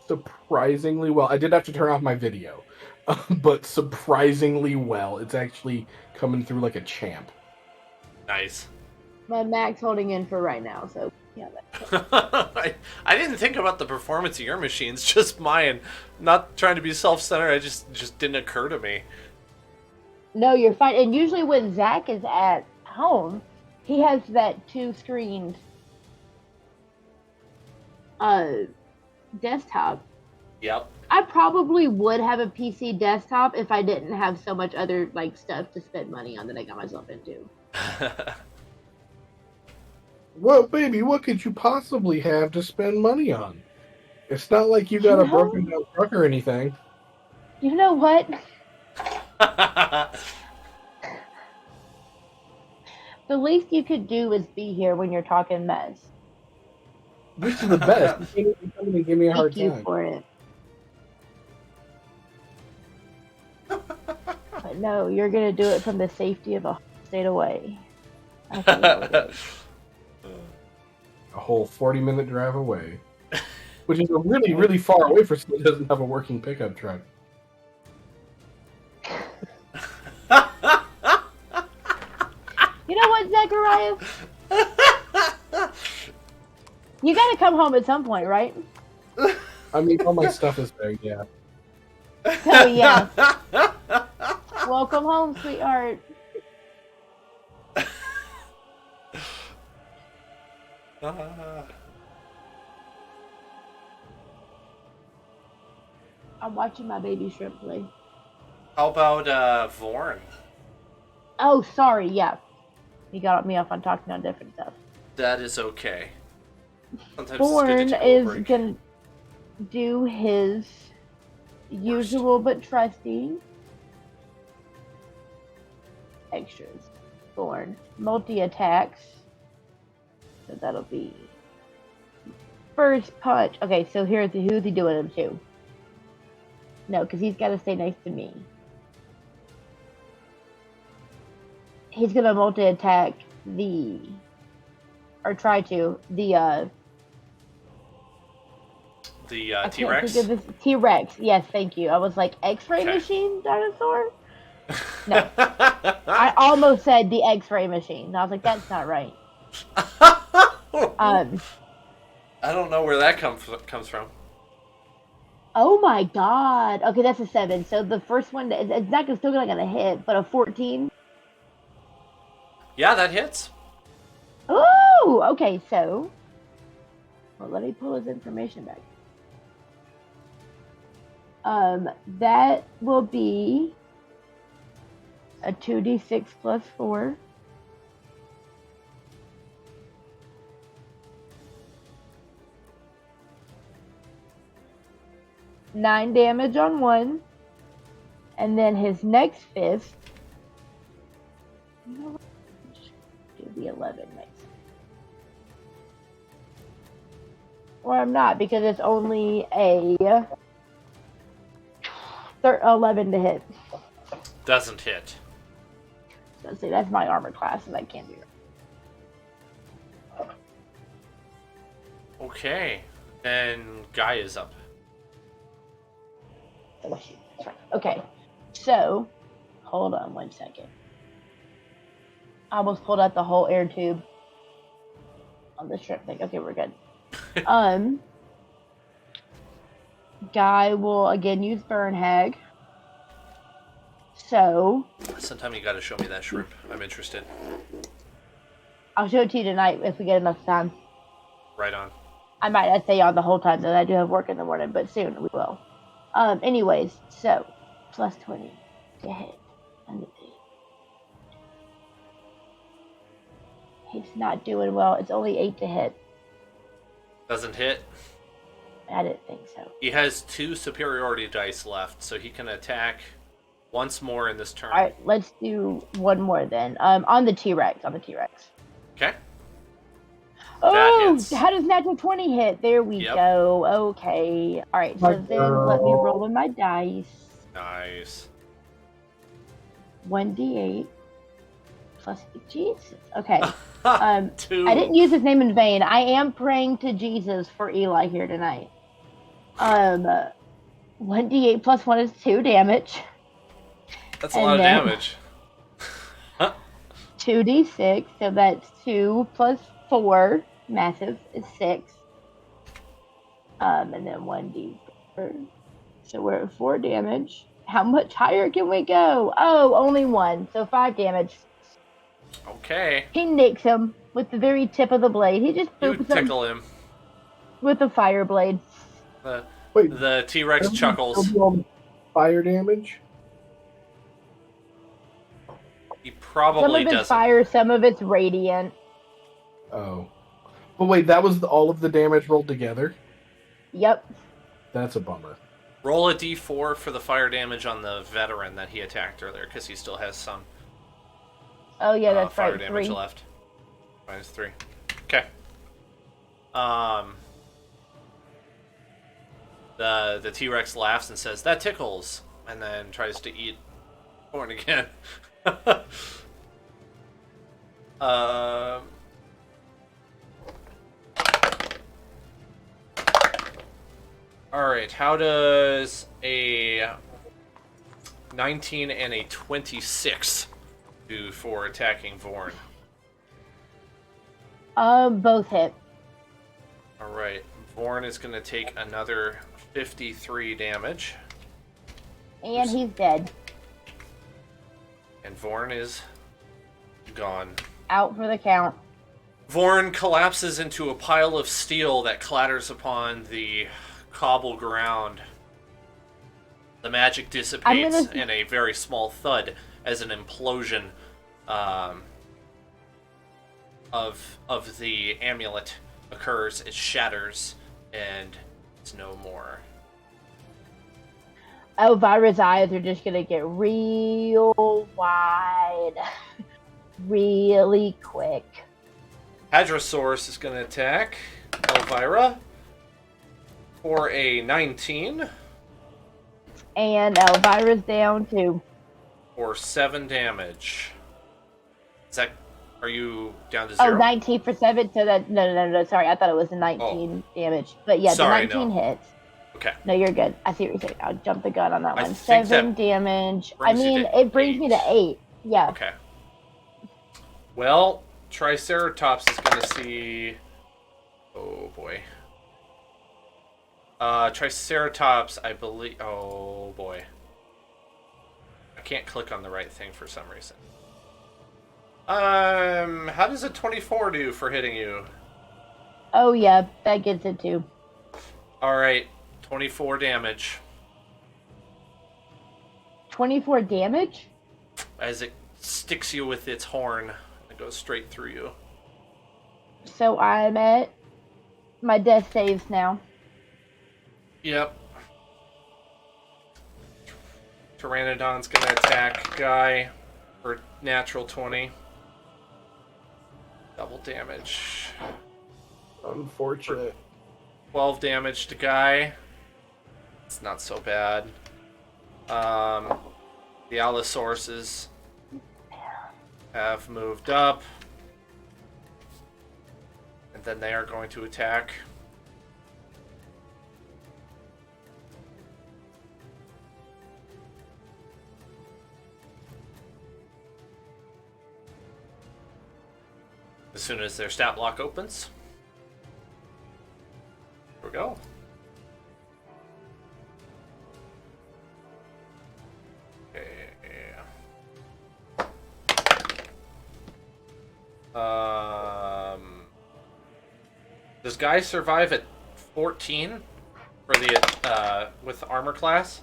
Surprisingly well. I did have to turn off my video, but surprisingly well. It's actually coming through like a champ. Nice. My Mac's holding in for right now, so yeah. I didn't think about the performance of your machines, just mine. Not trying to be self-centered, I just didn't occur to me. No, you're fine. And usually when Zach is at home, he has that 2-screened desktop. Yep. I probably would have a PC desktop if I didn't have so much other like stuff to spend money on that I got myself into. Well, baby, what could you possibly have to spend money on? It's not like you You got a know, broken down truck or anything. you know what? The least you could do is be here when you're talking mess. This is the best. You can't even come in and give me a hard Thank you time. for it. But no, you're gonna do it from the safety of a state away. I see how it is. A whole 40-minute drive away, which is a really, really far away for someone who doesn't have a working pickup truck. You know what, Zachariah? You gotta come home at some point, right? I mean, all my stuff is there, yeah. Oh yeah. Welcome home, sweetheart. I'm watching my baby shrimp play. How about Vorn? Oh, sorry, yeah. You got me off on talking on different stuff. That is okay. Sometimes it's good Born to take a little is break. gonna do his usual but trusty extras. Born multi attacks. So that'll be first punch. Okay, so who's he doing him to? No, because he's got to stay next to me. He's gonna multi attack try to The T-Rex? T-Rex. Yes, thank you. I was like, X-ray Okay. machine dinosaur? No. I almost said the X-ray machine. I was like, that's not right. I don't know where that comes from. Oh my god. Okay, that's a 7. So the first one, it's not still not gonna hit, but a 14. Yeah, that hits. Oh, okay. So, well, let me pull his information back. That will be a 2d6 plus 4. Nine damage on one, and then his next fist. You know what? Do the 11 next. Or I'm not, because it's only a 11 to hit. Doesn't hit. So see, that's my armor class, and I can't do it. Okay. And Guy is up. Oh, shoot. That's right. Okay, so hold on 1 second. I almost pulled out the whole air tube on the shrimp thing. Okay, we're good. Guy will again use Burn Hag. So Sometime you gotta show me that shrimp. I'm interested. I'll show it to you tonight if we get enough time. Right on. I might not stay on the whole time, though. I do have work in the morning, but soon we will. Anyways, so plus 20 to hit. He's not doing well. It's only 8 to hit. Doesn't hit. I didn't think so. He has 2 superiority dice left, so he can attack once more in this turn. All right, let's do one more then. On the T-Rex. Okay. Oh, hits. how does natural 20 hit? There we Yep. go. Okay. All right, so then let me roll in my dice. Nice. 1d8 plus Jesus. Okay. 2. I didn't use his name in vain. I am praying to Jesus for Eli here tonight. 1d8 plus 1 is 2 damage. That's a lot of damage. 2d6, so that's 2 plus 4, massive, is 6. And then 1d4. So we're at 4 damage. How much higher can we go? Oh, only 1, so 5 damage. Okay. He nicks him with the very tip of the blade. He just You boops tickle him. with a fire blade. Wait, The T-Rex chuckles. Fire damage? He Some probably of it's doesn't. fire, some of it's radiant. Oh. But wait, that was all of the damage rolled together? Yep. That's a bummer. Roll a d4 for the fire damage on the veteran that he attacked earlier, because he still has some Oh yeah, that's fire right. damage 3. left. -3. Okay. The T-Rex laughs and says, "That tickles," and then tries to eat corn again. Alright, how does a 19 and a 26 do for attacking Vorn? Both hit. Alright, Vorn is going to take another 53 damage. And he's dead. And Vorn is gone. Out for the count. Vorn collapses into a pile of steel that clatters upon the cobble ground. The magic dissipates in a very small thud as an implosion of the amulet occurs. It shatters and it's no more. Elvira's eyes are just gonna get real wide, really quick. Hadrosaurus is going to attack Elvira for a 19. And Elvira's down too. For 7 damage. Is that... Are you down to 0? Oh, 19 for 7, so that... No, sorry, I thought it was a 19 damage. But yeah, Sorry, the 19 hits. Okay. No, you're good. I see what you're saying. I'll jump the gun on that I one. think 7 that damage. brings you to It brings 8. me to 8. Yeah. Okay. Well, Triceratops is going to see... Oh, boy. Triceratops, I believe... Oh, boy. I can't click on the right thing for some reason. How does a 24 do for hitting you? Oh, yeah. That gets it, too. Alright. 24 damage. 24 damage? As it sticks you with its horn. It goes straight through you. So I'm at my death saves now. Yep. Pteranodon's gonna attack Guy for natural 20. Double damage. Unfortunate. 12 damage to Guy. It's not so bad. The Allosauruses have moved up. And then they are going to attack. As soon as their stat block opens. Here we go. Does Guy survive at 14 for the with armor class?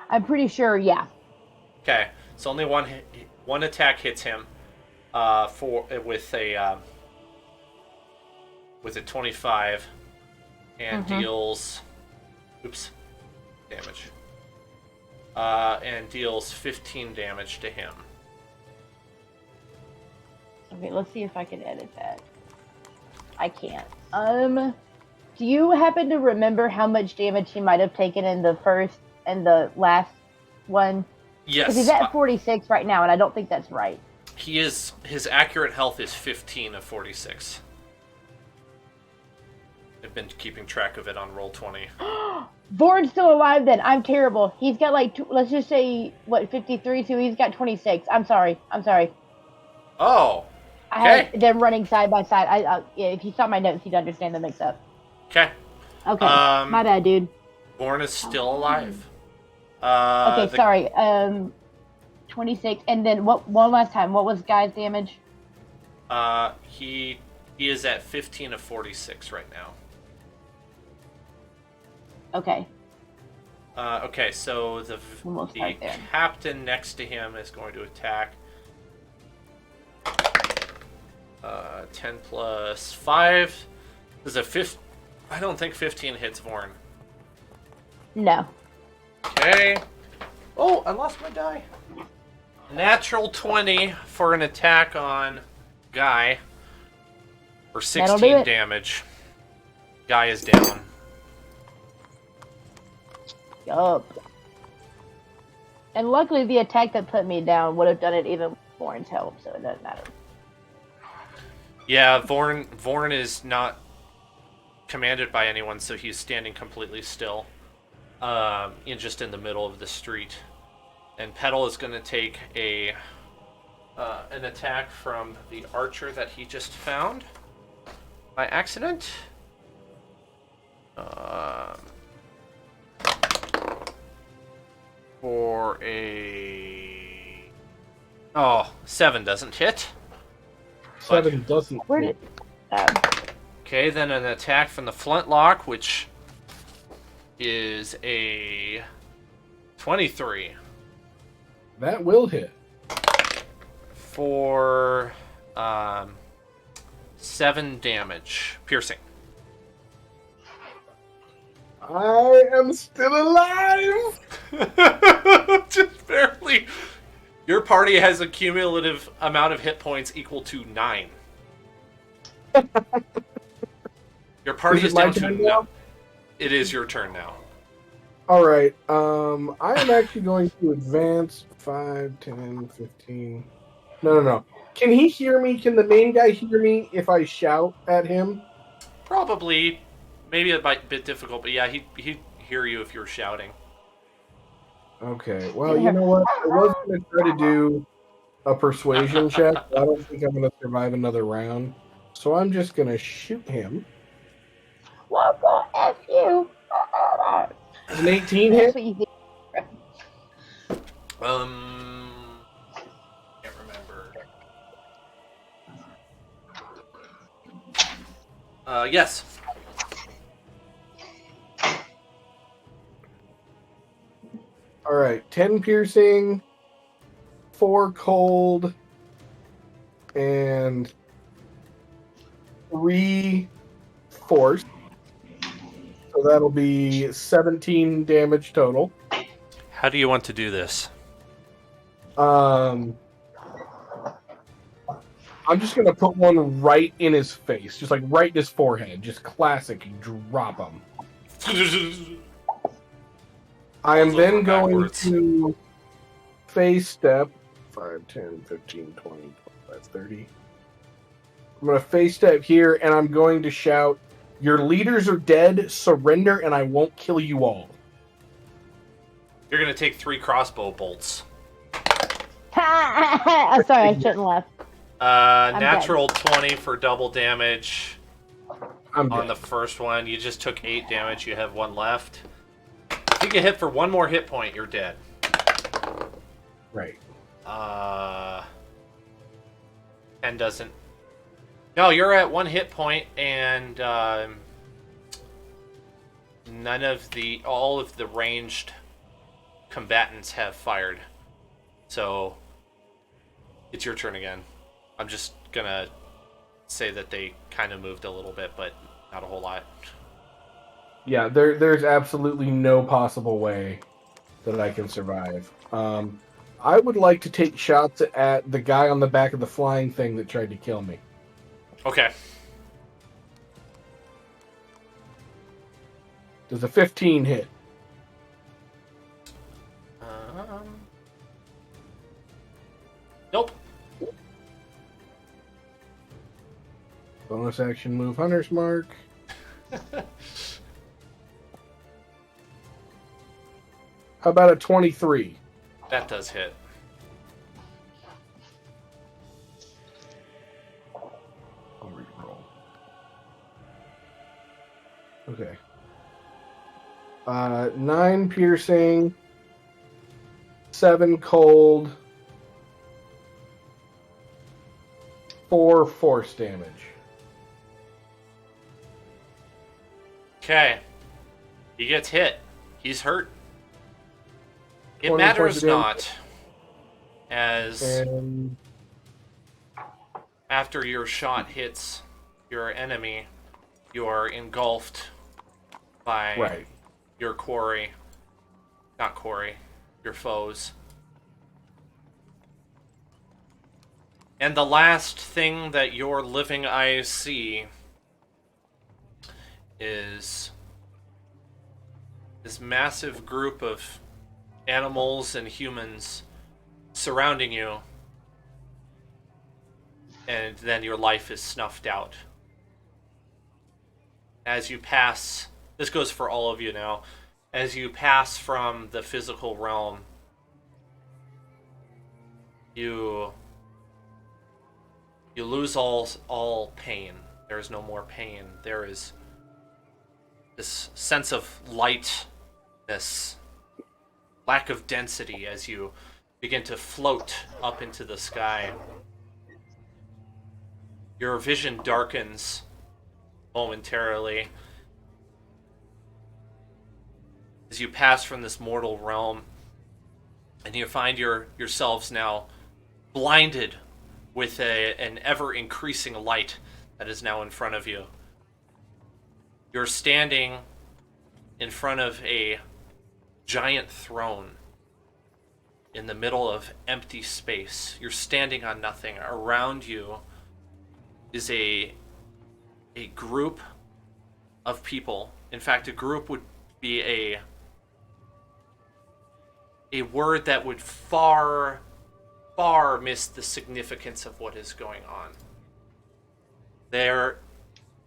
I'm pretty sure, yeah. Okay, so only one attack hits him with a 25 and deals damage. And deals 15 damage to him. Okay, let's see if I can edit that. I can't. Do you happen to remember how much damage he might have taken in the first and the last one? Yes. Because he's at 46 right now, and I don't think that's right. His accurate health is 15 of 46. I've been keeping track of it on Roll20. Vorn's still alive then. I'm terrible. He's got like, let's just say, 53, so he's got 26. I'm sorry. Oh. I Okay. had them running side by side. Yeah, if you saw my notes, you'd understand the mix-up. Okay. Okay, my bad, dude. Vorn is still alive. Okay, sorry. 26, and then one last time. What was Guy's damage? He is at 15 of 46 right now. Okay. Okay, so the captain next to him is going to attack. 10 plus 5 is a 5. I don't think 15 hits Vorn. No. Okay. Oh, I lost my die. Natural 20 for an attack on Guy. For That'll do 16 it. damage. Guy is down. Yup. And luckily, the attack that put me down would have done it even with Warren's help, so it doesn't matter. Yeah, Vorn is not commanded by anyone, so he's standing completely still. Just in the middle of the street. And Petal is going to take an attack from the archer that he just found by accident. For a 7 doesn't hit. 7 doesn't. Where did? Okay, then an attack from the flintlock, which is a 23 That will hit. for 7 damage, piercing. I am still alive! Just barely. Your party has a cumulative amount of hit points equal to 9. Your party Is it is my down to turn no. now? It is your turn now. Alright, I am actually going to advance 5, 10, 15. No. Can he hear me? Can the main guy hear me if I shout at him? Probably, maybe a bit difficult, but yeah, he'd hear you if you were shouting. Okay, well, you know what? I was going to try to do a persuasion check, but I don't think I'm going to survive another round. So I'm just going to shoot him. What the F you? Is an 18 That's hit? what you think. Can't remember. Yes. Alright, 10 piercing, 4 cold, and 3 force. So that'll be 17 damage total. How do you want to do this? I'm just gonna put one right in his face, just like right in his forehead, just classic. Drop him. I am Falls then over going backwards. to phase step 5, 10, 15, 20, 25, 30. I'm gonna phase step here, and I'm going to shout, "Your leaders are dead. Surrender, and I won't kill you all." You're gonna take 3 crossbow bolts. I'm sorry, I shouldn't laugh. Natural 20 for double damage I'm on dead. the first one. You just took 8 damage. You have 1 left. If you get hit for 1 more hit point, you're dead. Right. 10 doesn't. No, you're at 1 hit point, and all of the ranged combatants have fired. So it's your turn again. I'm just gonna say that they kind of moved a little bit, but not a whole lot. Yeah, there's absolutely no possible way that I can survive. I would like to take shots at the guy on the back of the flying thing that tried to kill me. Okay. Does a 15 hit? Nope. Bonus action move, Hunter's Mark. How about a 23? That does hit. I'll re-roll. Okay. 9 piercing, 7 cold, 4 force damage. Okay. He gets hit. He's hurt. It 20 matters points of damage. not. As And after your shot hits your enemy, you're engulfed by your your foes. And the last thing that your living eyes see is this massive group of animals and humans surrounding you, and then your life is snuffed out. As you pass, this goes for all of you now, as you pass from the physical realm, you lose all pain. There is no more pain. There is this sense of lightness, lack of density as you begin to float up into the sky. Your vision darkens momentarily as you pass from this mortal realm, and you find yourselves now blinded with an ever-increasing light that is now in front of you. You're standing in front of a giant throne in the middle of empty space. You're standing on nothing. Around you is a group of people. In fact, a group would be a word that would far miss the significance of what is going on. There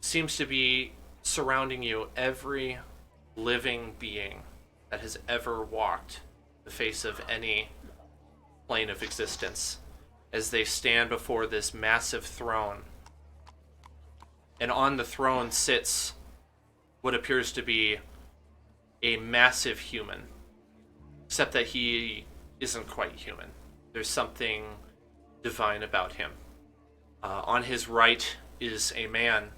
seems to be surrounding you every living being that has ever walked the face of any plane of existence, as they stand before this massive throne. And on the throne sits what appears to be a massive human, except that he isn't quite human. There's something divine about him. On his right is a man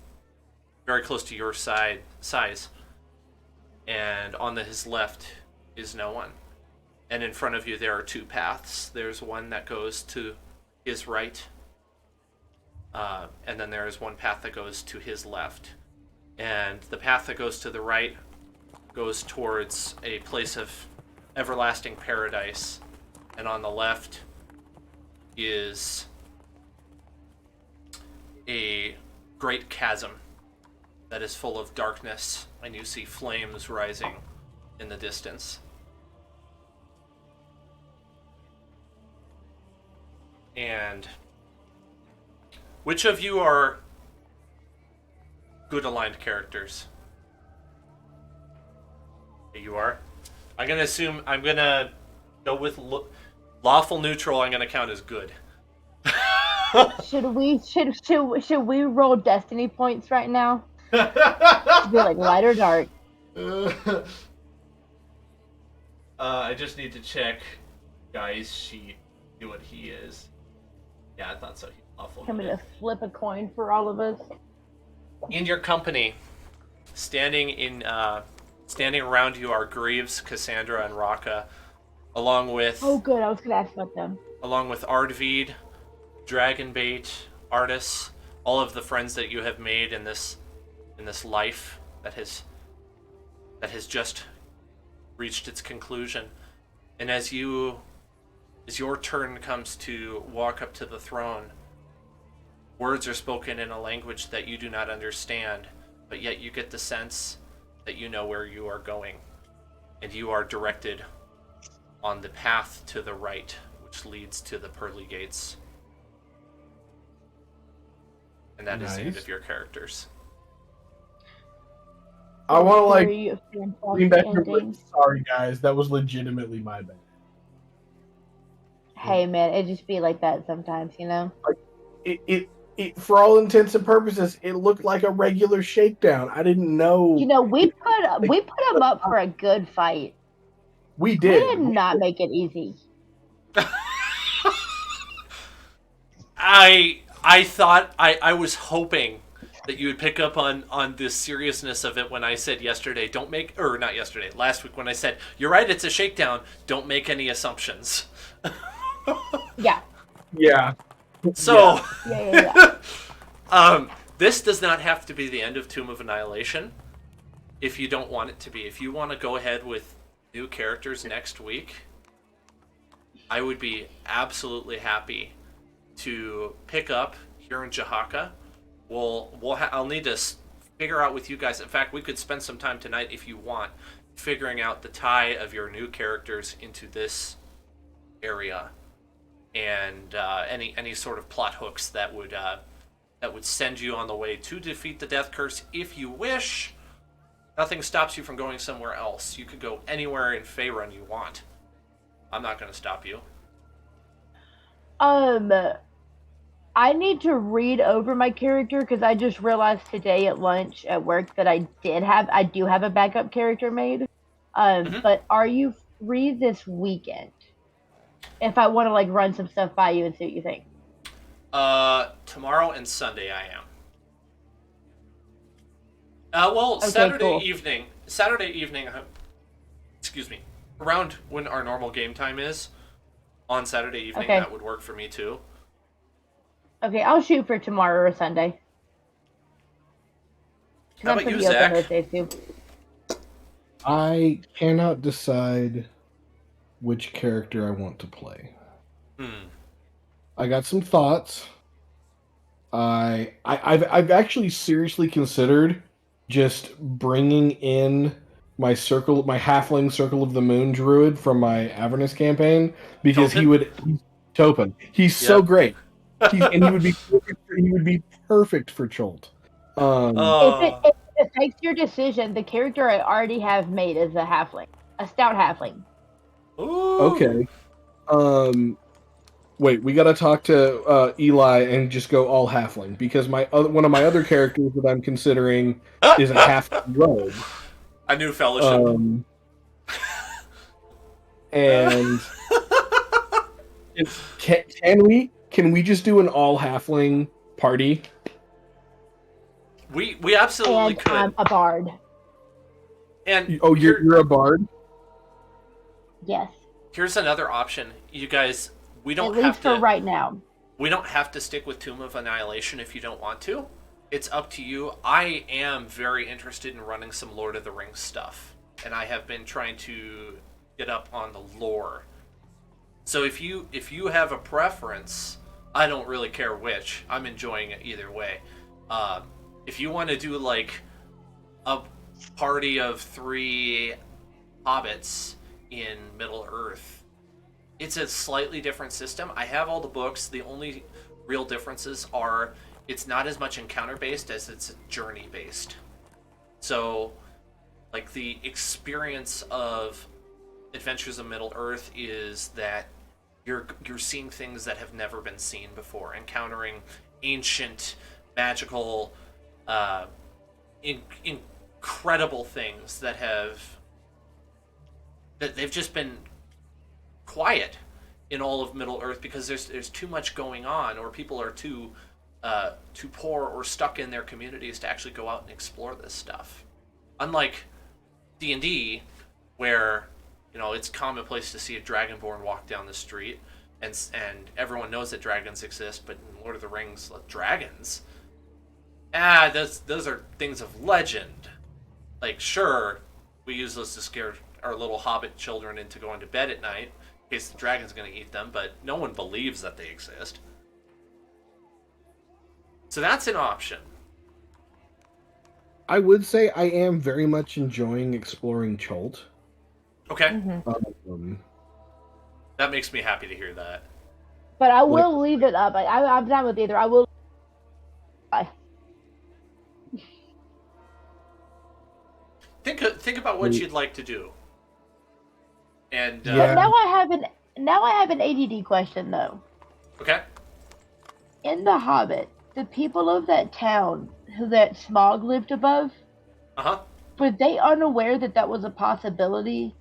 very close to your size, and on his left is no one. And in front of you there are two paths. There's one that goes to his right, and then there is one path that goes to his left. And the path that goes to the right goes towards a place of everlasting paradise, and on the left is a great chasm that is full of darkness, and you see flames rising in the distance. And which of you are good aligned characters? You are? I'm gonna go with lawful neutral. I'm gonna count as good. Should we roll destiny points right now? To be like light or dark? I just need to check Guy's sheet, see what he is. Yeah, I thought so. He's lawful. I'm gonna flip a coin for all of us. In your company, standing around you are Greaves, Cassandra, and Raka, along with... Oh, good. I was gonna ask about them. Along with Ardvid, Dragonbait, Artis, all of the friends that you have made in this life that has just reached its conclusion. And as your turn comes to walk up to the throne, words are spoken in a language that you do not understand, but yet you get the sense that you know where you are going, and you are directed on the path to the right, which leads to the pearly gates. And that is the end of your characters. I want to lean back and sorry guys, that was legitimately my bad. Hey man, it just be like that sometimes, you know. It for all intents and purposes, it looked like a regular shakedown. I didn't know. You know, we put them up for a good fight. We did. We did not make it easy. I thought I was hoping that you would pick up on the seriousness of it when I said last week when I said, you're right, it's a shakedown, don't make any assumptions. Yeah. Yeah. So, Yeah. this does not have to be the end of Tomb of Annihilation if you don't want it to be. If you want to go ahead with new characters next week, I would be absolutely happy to pick up here in Jahaka. I'll need to figure out with you guys. In fact, we could spend some time tonight if you want, figuring out the tie of your new characters into this area, and any sort of plot hooks that would send you on the way to defeat the Death Curse if you wish. Nothing stops you from going somewhere else. You could go anywhere in Faerun you want. I'm not going to stop you. I need to read over my character because I just realized today at lunch at work that I do have a backup character made. But are you free this weekend? If I want to like run some stuff by you and see what you think. Tomorrow and Sunday I am. Okay, Saturday evening, excuse me, around when our normal game time is, on Saturday evening, okay. That would work for me too. Okay, I'll shoot for tomorrow or Sunday. How about you, Zach? Those days too. I cannot decide which character I want to play. I got some thoughts. I've actually seriously considered just bringing in my halfling Circle of the Moon druid from my Avernus campaign because Topin. He's so great. He would be perfect for Cholt. If it affects your decision, the character I already have made is a stout halfling. Ooh. Okay. Wait, we gotta talk to Eli and just go all halfling because one of my other characters that I'm considering is a halfling rogue. A new fellowship. And can we just do an all halfling party? We absolutely could. I'm a bard. And you're a bard? Yes. Here's another option, you guys. We don't At have least to. for right now. We don't have to stick with Tomb of Annihilation if you don't want to. It's up to you. I am very interested in running some Lord of the Rings stuff, and I have been trying to get up on the lore. So if you have a preference, I don't really care which. I'm enjoying it either way. If you want to do like a party of 3 hobbits in Middle Earth, it's a slightly different system. I have all the books. The only real differences are it's not as much encounter-based as it's journey-based. So, like, the experience of Adventures of Middle Earth is that you're seeing things that have never been seen before, encountering ancient, magical, incredible things that they've just been quiet in all of Middle Earth because there's too much going on, or people are too poor or stuck in their communities to actually go out and explore this stuff. Unlike D&D, where it's commonplace to see a dragonborn walk down the street, and everyone knows that dragons exist, but in Lord of the Rings, dragons, those are things of legend. Like, sure, we use those to scare our little hobbit children into going to bed at night in case the dragon's going to eat them, but no one believes that they exist. So that's an option. I would say I am very much enjoying exploring Cholt. Okay. Mm-hmm. That makes me happy to hear that. But I will leave it up. I'm done with either. I will. Think about what you'd like to do. And But now I have an ADD question though. Okay. In The Hobbit, the people of that town that Smaug lived above, were they unaware that was a possibility?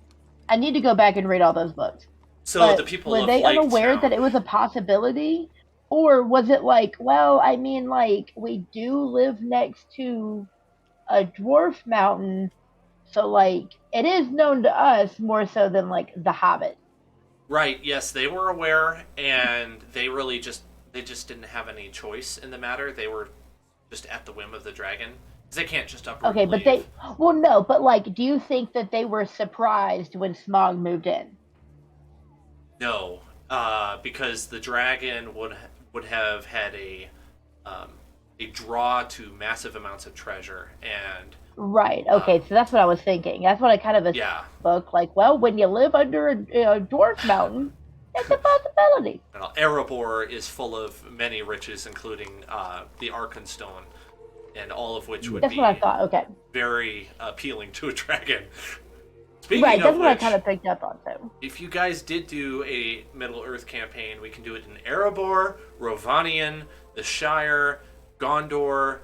I need to go back and read all those books. So but the people were of they Lake unaware Town, that it was a possibility? Or was it like, well, I mean, like, we do live next to a dwarf mountain, so, like, it is known to us more so than, like, The Hobbit. Right, yes, they were aware, and they really just they just didn't have any choice in the matter. They were just at the whim of the dragon. 'Cause they can't just uproot Okay, and but leave. well, no, but like, do you think that they were surprised when Smog moved in? No, because the dragon would have had a draw to massive amounts of treasure, and Right. Okay, so that's what I was thinking. That's what I kind of yeah, spoke like. Well, when you live under a dwarf mountain, it's a possibility. Erebor is full of many riches, including the Arkenstone, and all of which would That's be what I thought. Okay. very appealing to a dragon. Speaking Right. of That's what I which, kind of picked up on too. if you guys did do a Middle Earth campaign, we can do it in Erebor, Rovanian, the Shire, Gondor,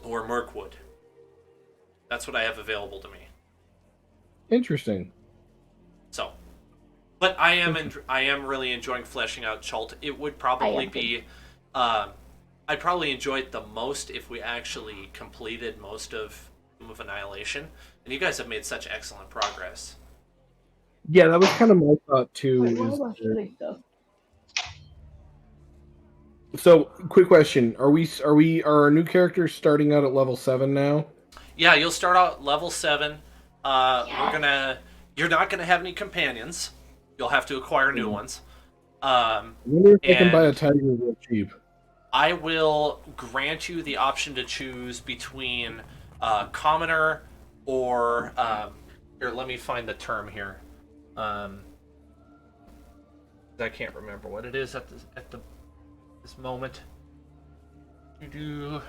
or Mirkwood. That's what I have available to me. Interesting. So, but I am really enjoying fleshing out Chult. It would probably be, I'd probably enjoy it the most if we actually completed most of Doom of Annihilation. And you guys have made such excellent progress. Yeah, that was kind of my thought too. Wait, what am I shooting stuff? So, quick question: are our new characters starting out at level 7 now? Yeah, you'll start out level 7. Yes. You're not gonna have any companions. You'll have to acquire new ones. I wonder if I can buy a And tiger real cheap. I will grant you the option to choose between commoner or here. Let me find the term here. I can't remember what it is at this moment. Where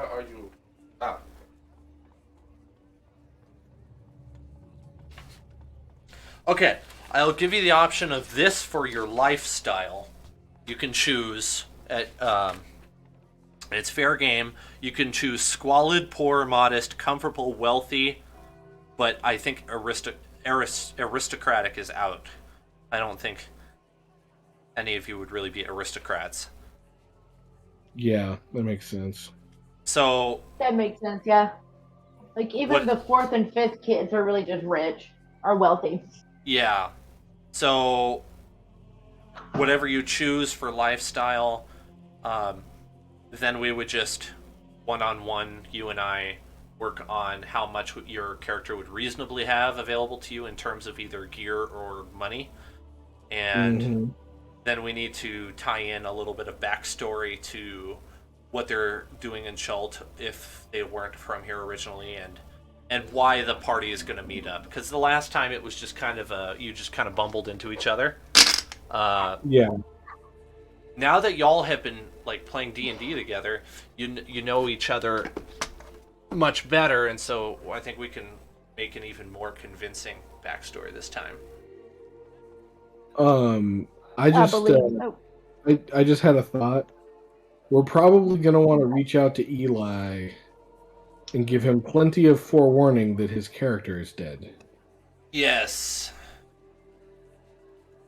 are you? Ah. Okay, I'll give you the option of this for your lifestyle. You can choose at it's fair game. You can choose squalid, poor, modest, comfortable, wealthy, but I think aristocratic is out. I don't think any of you would really be aristocrats. Yeah, that makes sense. So That makes sense. Yeah. Like even what? the fourth and fifth kids are really just rich or wealthy. Yeah. So whatever you choose for lifestyle, then we would just one-on-one, you and I, work on how much your character would reasonably have available to you in terms of either gear or money. And then we need to tie in a little bit of backstory to what they're doing in Chult if they weren't from here originally, and why the party is going to meet up. Because the last time it was just kind of you just kind of bumbled into each other. Yeah. Now that y'all have been like playing D&D together, you know each other much better, and so I think we can make an even more convincing backstory this time. I just had a thought. We're probably gonna want to reach out to Eli and give him plenty of forewarning that his character is dead. Yes.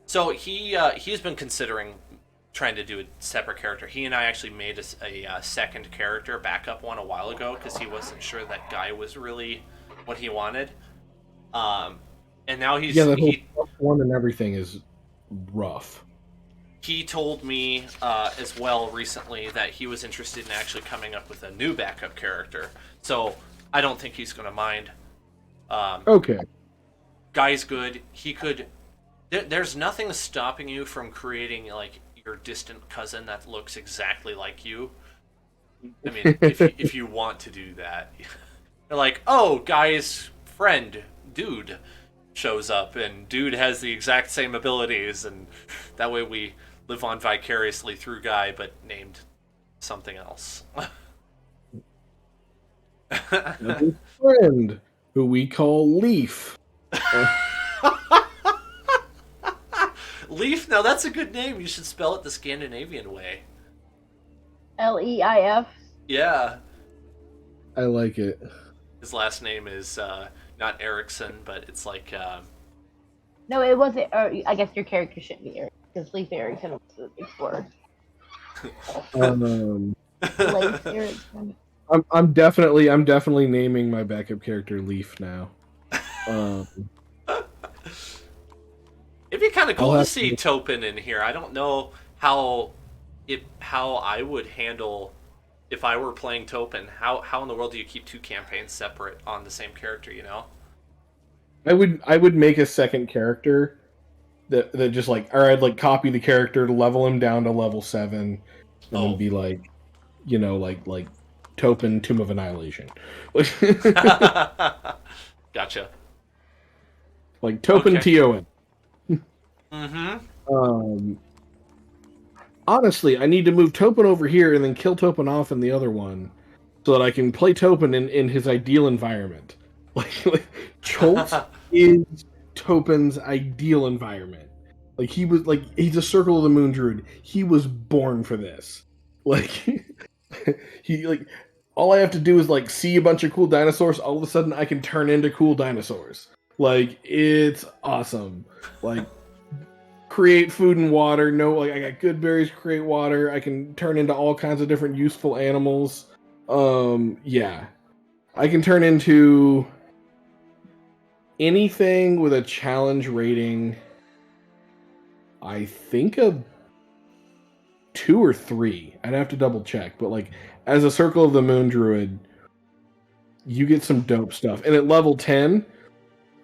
So he's been considering trying to do a separate character. He and I actually made a second character, backup one, a while ago because he wasn't sure that guy was really what he wanted. And now he's that whole one and everything is rough. He told me as well recently that he was interested in actually coming up with a new backup character. So I don't think he's going to mind. Okay. Guy's good. He could. There's nothing stopping you from creating like your distant cousin that looks exactly like you. I mean, if you want to do that, you're like, oh, guy's friend, dude, shows up, and dude has the exact same abilities, and that way we live on vicariously through guy, but named something else. His friend, who we call Leaf. Leaf? Now that's a good name. You should spell it the Scandinavian way. Leif. Yeah. I like it. His last name is not Erickson, but it's like... No, it wasn't. I guess your character shouldn't be Eric, because Leif Erikson was the big word. Leif Erikson. I'm definitely naming my backup character Leaf now. It'd kind of I'll cool to have see to- Topin in here. I don't know how I would handle if I were playing Topin. How in the world do you keep two campaigns separate on the same character? You know? I would make a second character that just like, or I'd like copy the character, level him down to level 7, and then Oh. be like, like Topin Tomb of Annihilation. Gotcha. Like Topin Okay. TON. Mm-hmm. Um, honestly, I need to move Topin over here and then kill Topin off in the other one, so that I can play Topin in his ideal environment. Like Cholt is Topin's ideal environment. Like he's a Circle of the Moon druid. He was born for this. Like he like all I have to do is like see a bunch of cool dinosaurs. All of a sudden, I can turn into cool dinosaurs. Like it's awesome. Like create food and water. No, like I got good berries, create water. I can turn into all kinds of different useful animals. Yeah. I can turn into anything with a challenge rating. I think of 2 or 3. I'd have to double check, but like as a Circle of the Moon druid, you get some dope stuff. And at level 10,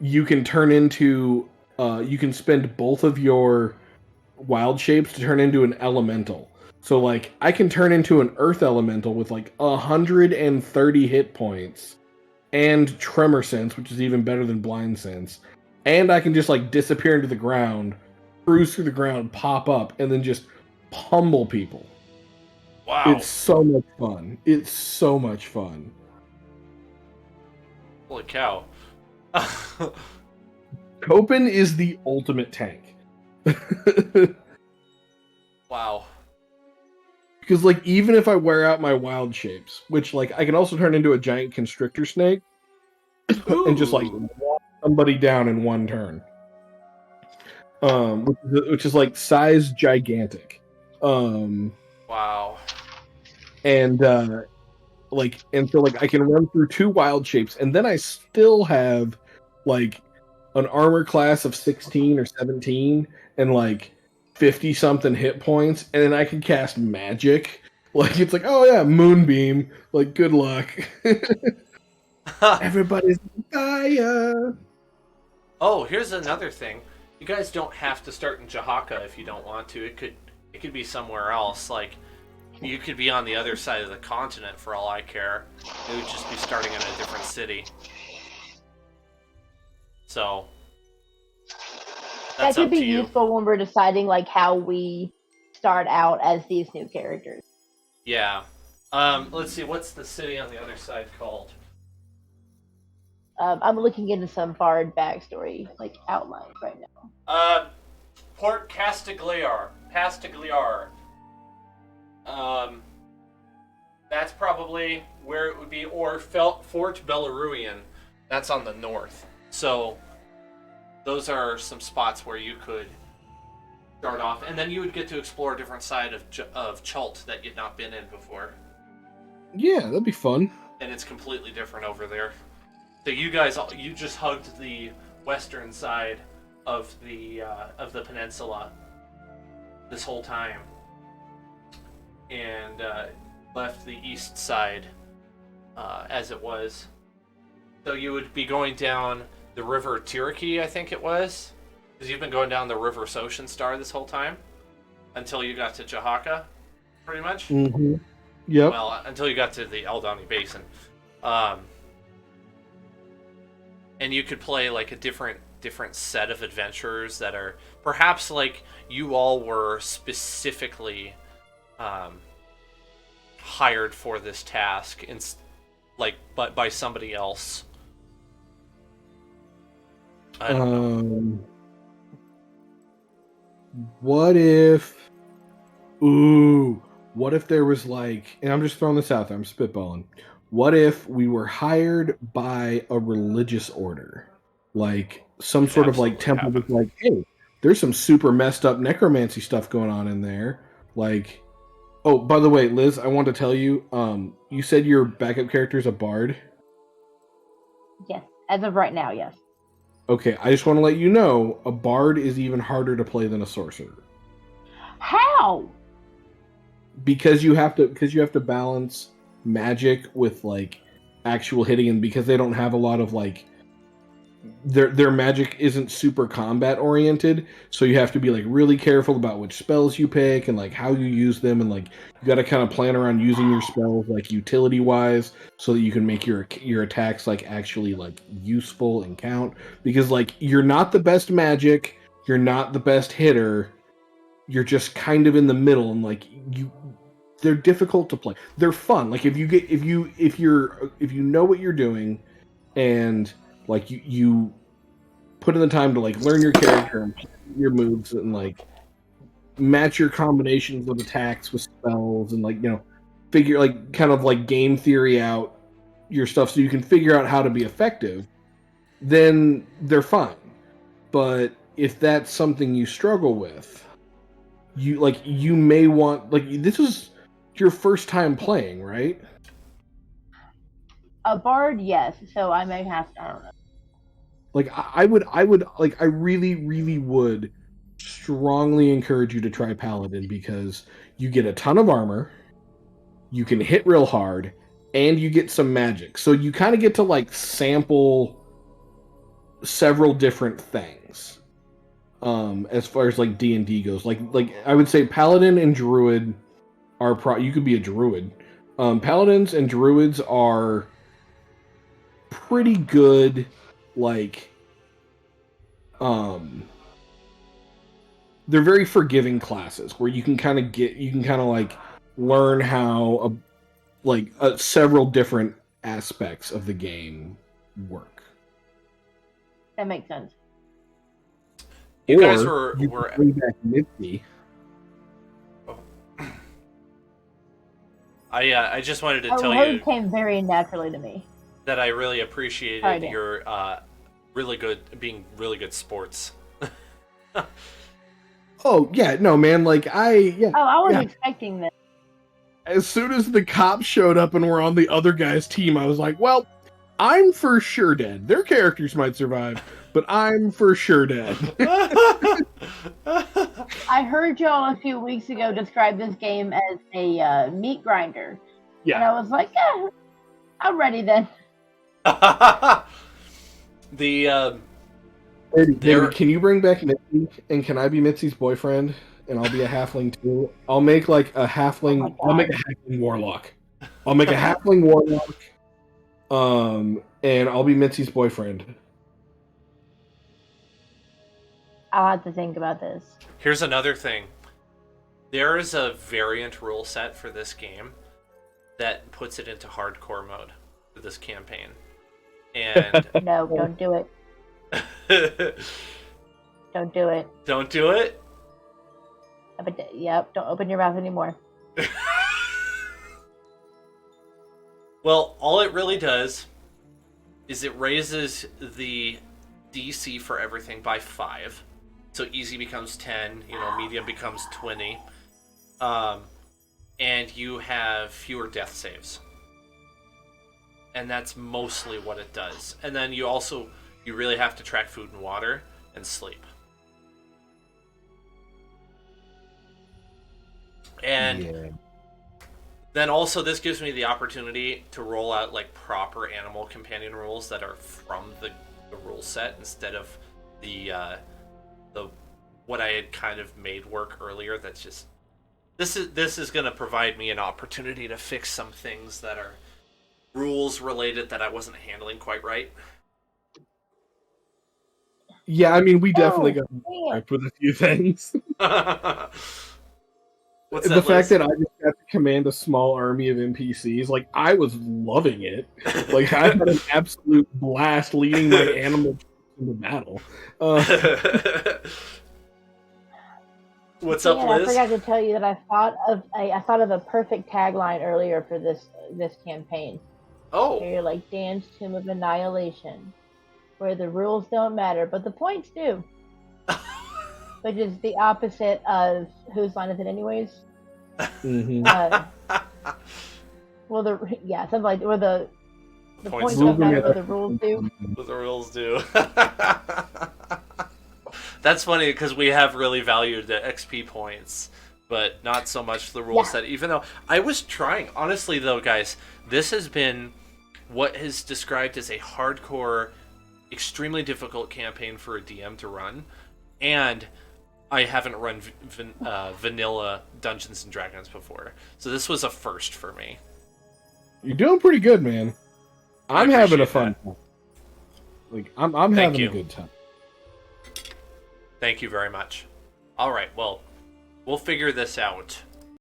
you can turn into you can spend both of your wild shapes to turn into an elemental. So like I can turn into an earth elemental with like 130 hit points and tremor sense, which is even better than blind sense. And I can just like disappear into the ground, cruise through the ground, pop up, and then just pummel people. Wow. It's so much fun. It's so much fun. Holy cow. Copen is the ultimate tank. Wow. Because like even if I wear out my wild shapes, which like I can also turn into a giant constrictor snake and just like Ooh. walk somebody down in one turn. Which is like size gigantic. Wow. And so like I can run through 2 wild shapes, and then I still have like an armor class of 16 or 17 and like 50 something hit points, and then I can cast magic. Like it's like, oh yeah, moonbeam. Like good luck. Everybody's on fire. Oh, here's another thing. You guys don't have to start in Jahaka if you don't want to. It could be somewhere else. Like you could be on the other side of the continent for all I care. It would just be starting in a different city. So That that's could up be to you. useful when we're deciding like how we start out as these new characters. Yeah. Let's see. What's the city on the other side called? I'm looking into some Bard backstory like outlines right now. Port Castigliar. That's probably where it would be, or Fort Belarusian. That's on the north. So those are some spots where you could start off, and then you would get to explore a different side of Chult that you'd not been in before. Yeah, that'd be fun. And it's completely different over there. So you just hugged the western side of the peninsula this whole time, and left the east side as it was. So you would be going down the river Tiriki, I think it was, because you've been going down the river Ocean Star this whole time until you got to Jahaka, pretty much. Mm-hmm. Yep. Well, until you got to the Eldani Basin. And you could play like a different set of adventurers that are perhaps like you all were specifically hired for this task, but by somebody else. I don't know. What if? Ooh, what if there was like, and I'm just throwing this out there, I'm spitballing. What if we were hired by a religious order? Like some Could sort of like absolutely temple happen. with like, hey, there's some super messed up necromancy stuff going on in there. Like, oh, by the way, Liz, I want to tell you, you said your backup character is a bard. Yes, as of right now, yes. Okay, I just want to let you know, a bard is even harder to play than a sorcerer. How? Because you have to balance magic with like actual hitting, and because they don't have a lot of like their magic isn't super combat oriented, so you have to be like really careful about which spells you pick and like how you use them, and like you got to kind of plan around using your spells like utility wise so that you can make your attacks like actually like useful and count, because like you're not the best magic, you're not the best hitter, you're just kind of in the middle, and like they're difficult to play. They're fun. Like if you know what you're doing, and like you put in the time to like learn your character and your moves and like match your combinations of attacks with spells, and like figure like kind of like game theory out your stuff so you can figure out how to be effective, then they're fine. But if that's something you struggle with, you may want, like, this is your first time playing, right? A bard, yes. So I may have to. I don't know. Like I would like I really really would strongly encourage you to try paladin, because you get a ton of armor, you can hit real hard, and you get some magic. So you kind of get to like sample several different things. As far as like D&D goes, like I would say paladin and druid are you could be a druid. Paladins and druids are pretty good, like they're very forgiving classes where you can kind of like learn how several different aspects of the game work. That makes sense. You guys Or you were can bring back Mitzi. I just wanted to A tell road you came very naturally to me. that I really appreciated your being really good sports. Oh yeah, no man, like Oh, I was expecting this. as soon as the cops showed up and were on the other guy's team, I was like, well, I'm for sure dead. Their characters might survive, but I'm for sure dead. I heard y'all a few weeks ago describe this game as a meat grinder. Yeah. And I was like, yeah, I'm ready then. David, can you bring back Mitzi, and can I be Mitzi's boyfriend, and I'll be a halfling too? I'll make like a halfling. I'll make a halfling warlock. I'll make a halfling warlock. And I'll be Mitzi's boyfriend. I'll have to think about this. Here's another thing. There is a variant rule set for this game that puts it into hardcore mode for this campaign. And no, don't do it. Don't do it. Don't do it? Yep, don't open your mouth anymore. Well, all it really does is it raises the DC for everything by 5. So easy becomes 10, medium becomes 20. And you have fewer death saves. And that's mostly what it does. And then you really have to track food and water and sleep. And then also this gives me the opportunity to roll out like proper animal companion rules that are from the rule set instead of the what I had kind of made work earlier. That's just this is going to provide me an opportunity to fix some things that are rules related that I wasn't handling quite right. Yeah, I mean, we definitely got back with a few things. What's the fact that I just got to command a small army of NPCs, like, I was loving it. Like, I had an absolute blast leading my animal into battle. What's up, Liz? I forgot to tell you that I thought of a perfect tagline earlier for this campaign. Oh, you're like Dan's Tomb of Annihilation, where the rules don't matter, but the points do. Which is the opposite of Whose Line Is It Anyways? Mm-hmm. Something like where the The Points points don't don't matter matter. what the rules do. what the rules do. That's funny because we have really valued the XP points, but not so much the rules Yeah. that. Even though I was trying, honestly though, guys, this has been what is described as a hardcore, extremely difficult campaign for a DM to run, and I haven't run vanilla Dungeons and Dragons before, so this was a first for me. You're doing pretty good, man. I I'm having a appreciate fun time. Like I'm Thank having you. a good time. Thank you very much. All right, well, we'll figure this out.